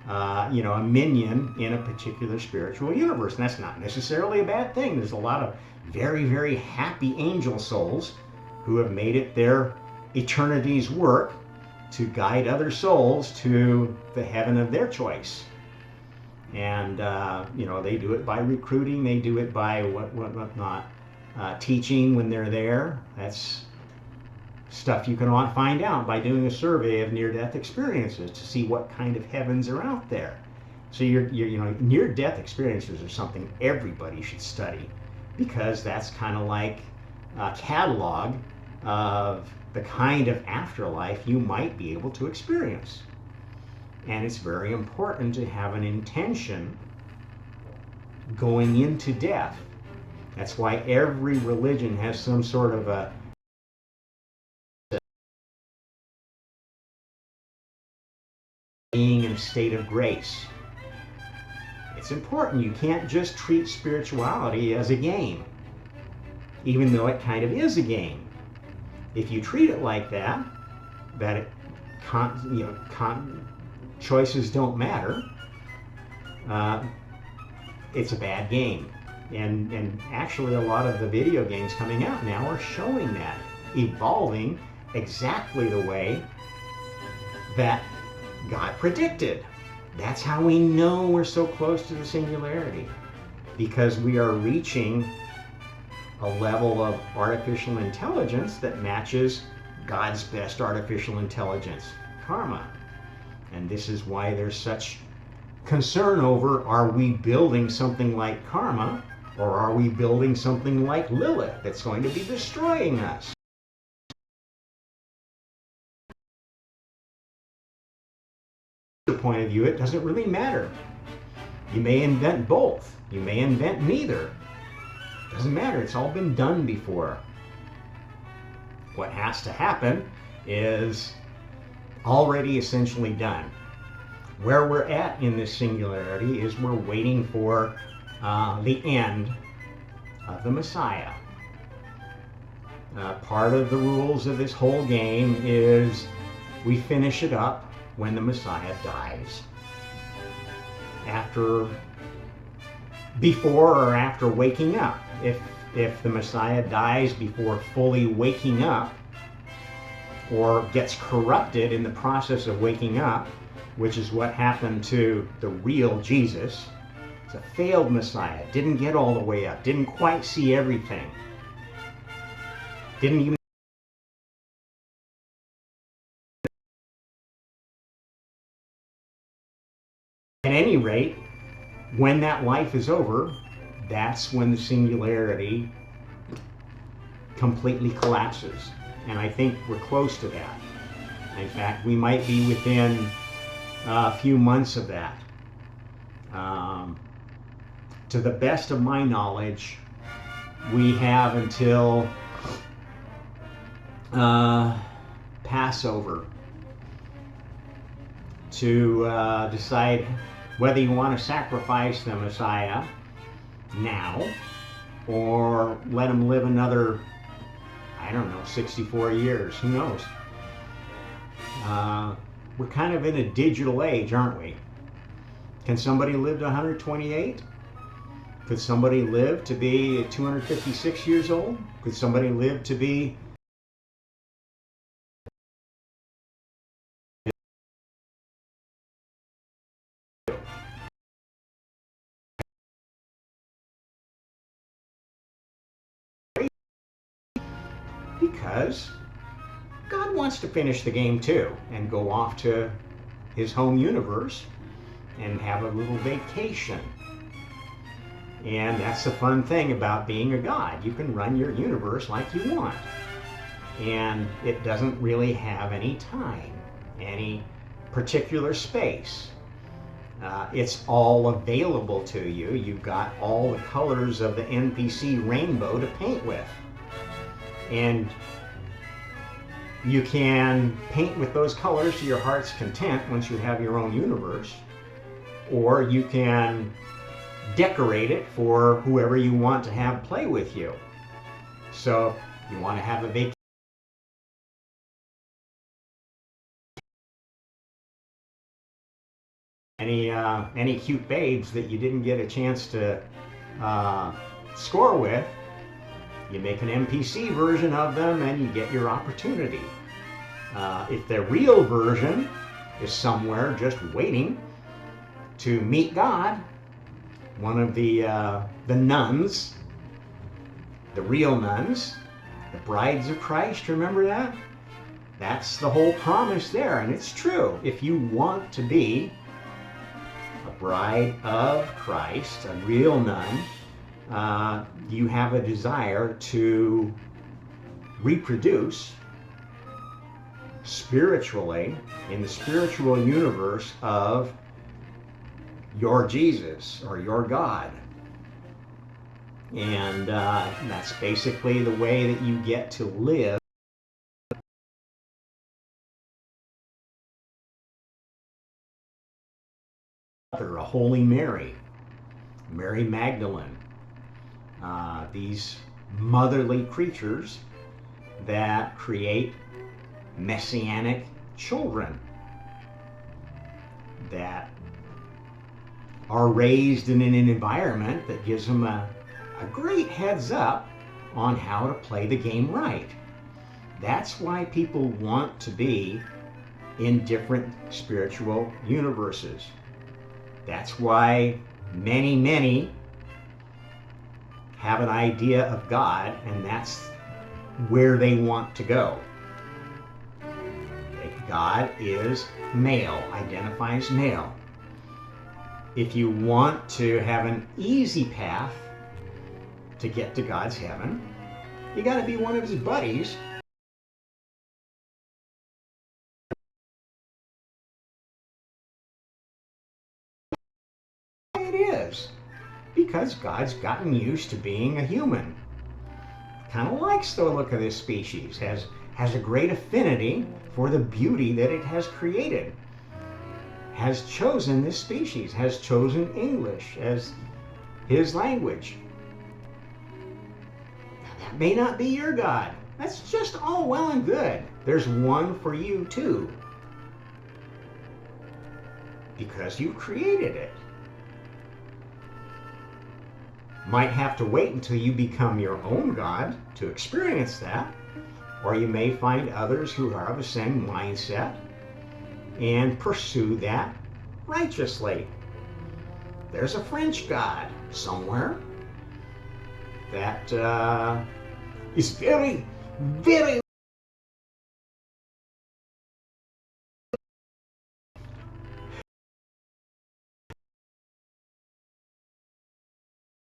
a minion in a particular spiritual universe. And that's not necessarily a bad thing. There's a lot of very, very happy angel souls who have made it their eternity's work to guide other souls to the heaven of their choice. And, they do it by recruiting. They do it by whatnot, teaching when they're there. That's stuff you can find out by doing a survey of near-death experiences to see what kind of heavens are out there. So near-death experiences are something everybody should study, because that's kind of like a catalog of the kind of afterlife you might be able to experience. And it's very important to have an intention going into death. That's why every religion has some sort of a being in a state of grace. It's important. You can't just treat spirituality as a game, even though it kind of is a game. If you treat it like that choices don't matter, it's a bad game. And actually a lot of the video games coming out now are showing that, evolving exactly the way that God predicted. That's how we know we're so close to the singularity, because we are reaching a level of artificial intelligence that matches God's best artificial intelligence, karma. And this is why there's such concern over, are we building something like karma, or are we building something like Lilith that's going to be destroying us? Point of view, it doesn't really matter. You may invent both, you may invent neither. It doesn't matter, it's all been done before. What has to happen is already essentially done. Where we're at in this singularity is we're waiting for the end of the Messiah. Part of the rules of this whole game is we finish it up when the Messiah dies. Before or after waking up. If the Messiah dies before fully waking up, or gets corrupted in the process of waking up, which is what happened to the real Jesus. It's a failed Messiah, didn't get all the way up, didn't quite see everything, didn't even at any rate, when that life is over, that's when the singularity completely collapses. And I think we're close to that. In fact, we might be within a few months of that. To the best of my knowledge, we have until Passover to decide whether you want to sacrifice the Messiah now or let him live another, I don't know, 64 years. Who knows? We're kind of in a digital age, aren't we? Can somebody live to 128? Could somebody live to be 256 years old? Could somebody live to be because God wants to finish the game too and go off to his home universe and have a little vacation. And that's the fun thing about being a god. You can run your universe like you want. And it doesn't really have any time, any particular space. It's all available to you. You've got all the colors of the NPC rainbow to paint with. And you can paint with those colors to your heart's content once you have your own universe, or you can decorate it for whoever you want to have play with you. So if you want to have a vacation, any cute babes that you didn't get a chance to score with, you make an NPC version of them and you get your opportunity. If the real version is somewhere just waiting to meet God, one of the nuns, the real nuns, the brides of Christ, remember that? That's the whole promise there, and it's true. If you want to be a bride of Christ, a real nun, you have a desire to reproduce spiritually in the spiritual universe of your Jesus or your God. And that's basically the way that you get to live a Holy Mary, Mary Magdalene, these motherly creatures that create messianic children that are raised in an environment that gives them a great heads up on how to play the game right. That's why people want to be in different spiritual universes. That's why many have an idea of God, and that's where they want to go. God is male, identifies male. If you want to have an easy path to get to God's heaven, you got to be one of his buddies. It is because God's gotten used to being a human. Kind of likes the look of this species, has a great affinity for the beauty that it has created, has chosen this species, has chosen English as his language. That may not be your God. That's just all well and good. There's one for you too, because you created it. Might have to wait until you become your own God to experience that, or you may find others who are of the same mindset and pursue that righteously. There's a French God somewhere that is very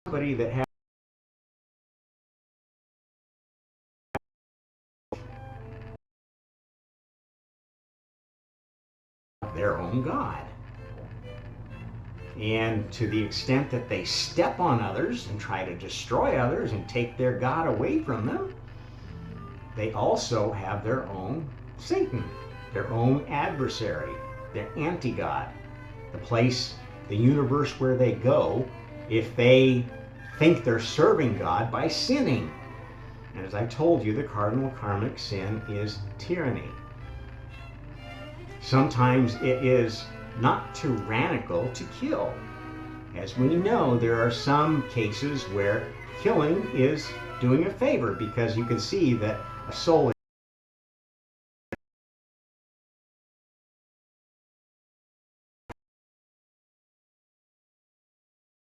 somebody that has their own God. And to the extent that they step on others and try to destroy others and take their God away from them, they also have their own Satan, their own adversary, their anti-God, the place, the universe where they go if they think they're serving God by sinning. And as I told you, the cardinal karmic sin is tyranny. Sometimes it is not tyrannical to kill. As we know, there are some cases where killing is doing a favor, because you can see that a soul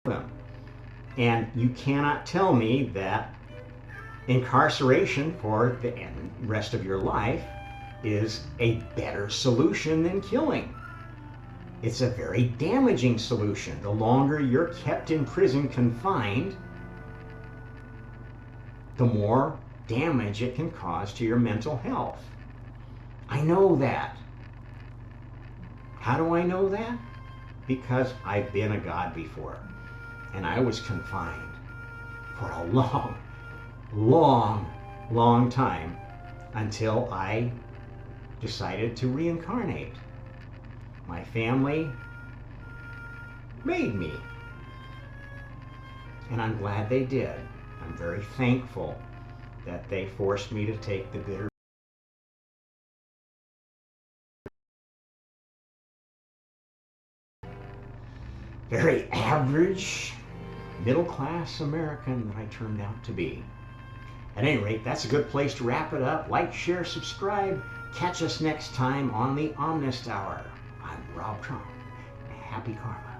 them. And you cannot tell me that incarceration for the rest of your life is a better solution than killing. It's a very damaging solution. The longer you're kept in prison confined, the more damage it can cause to your mental health. I know that. How do I know that? Because I've been a god before, and I was confined for a long time until I decided to reincarnate. My family made me, and I'm glad they did. I'm very thankful that they forced me to take the bitter very average middle-class American that I turned out to be. At any rate, that's a good place to wrap it up. Like, share, subscribe. Catch us next time on the Omnist Hour. I'm Rob Trump. Happy Karma.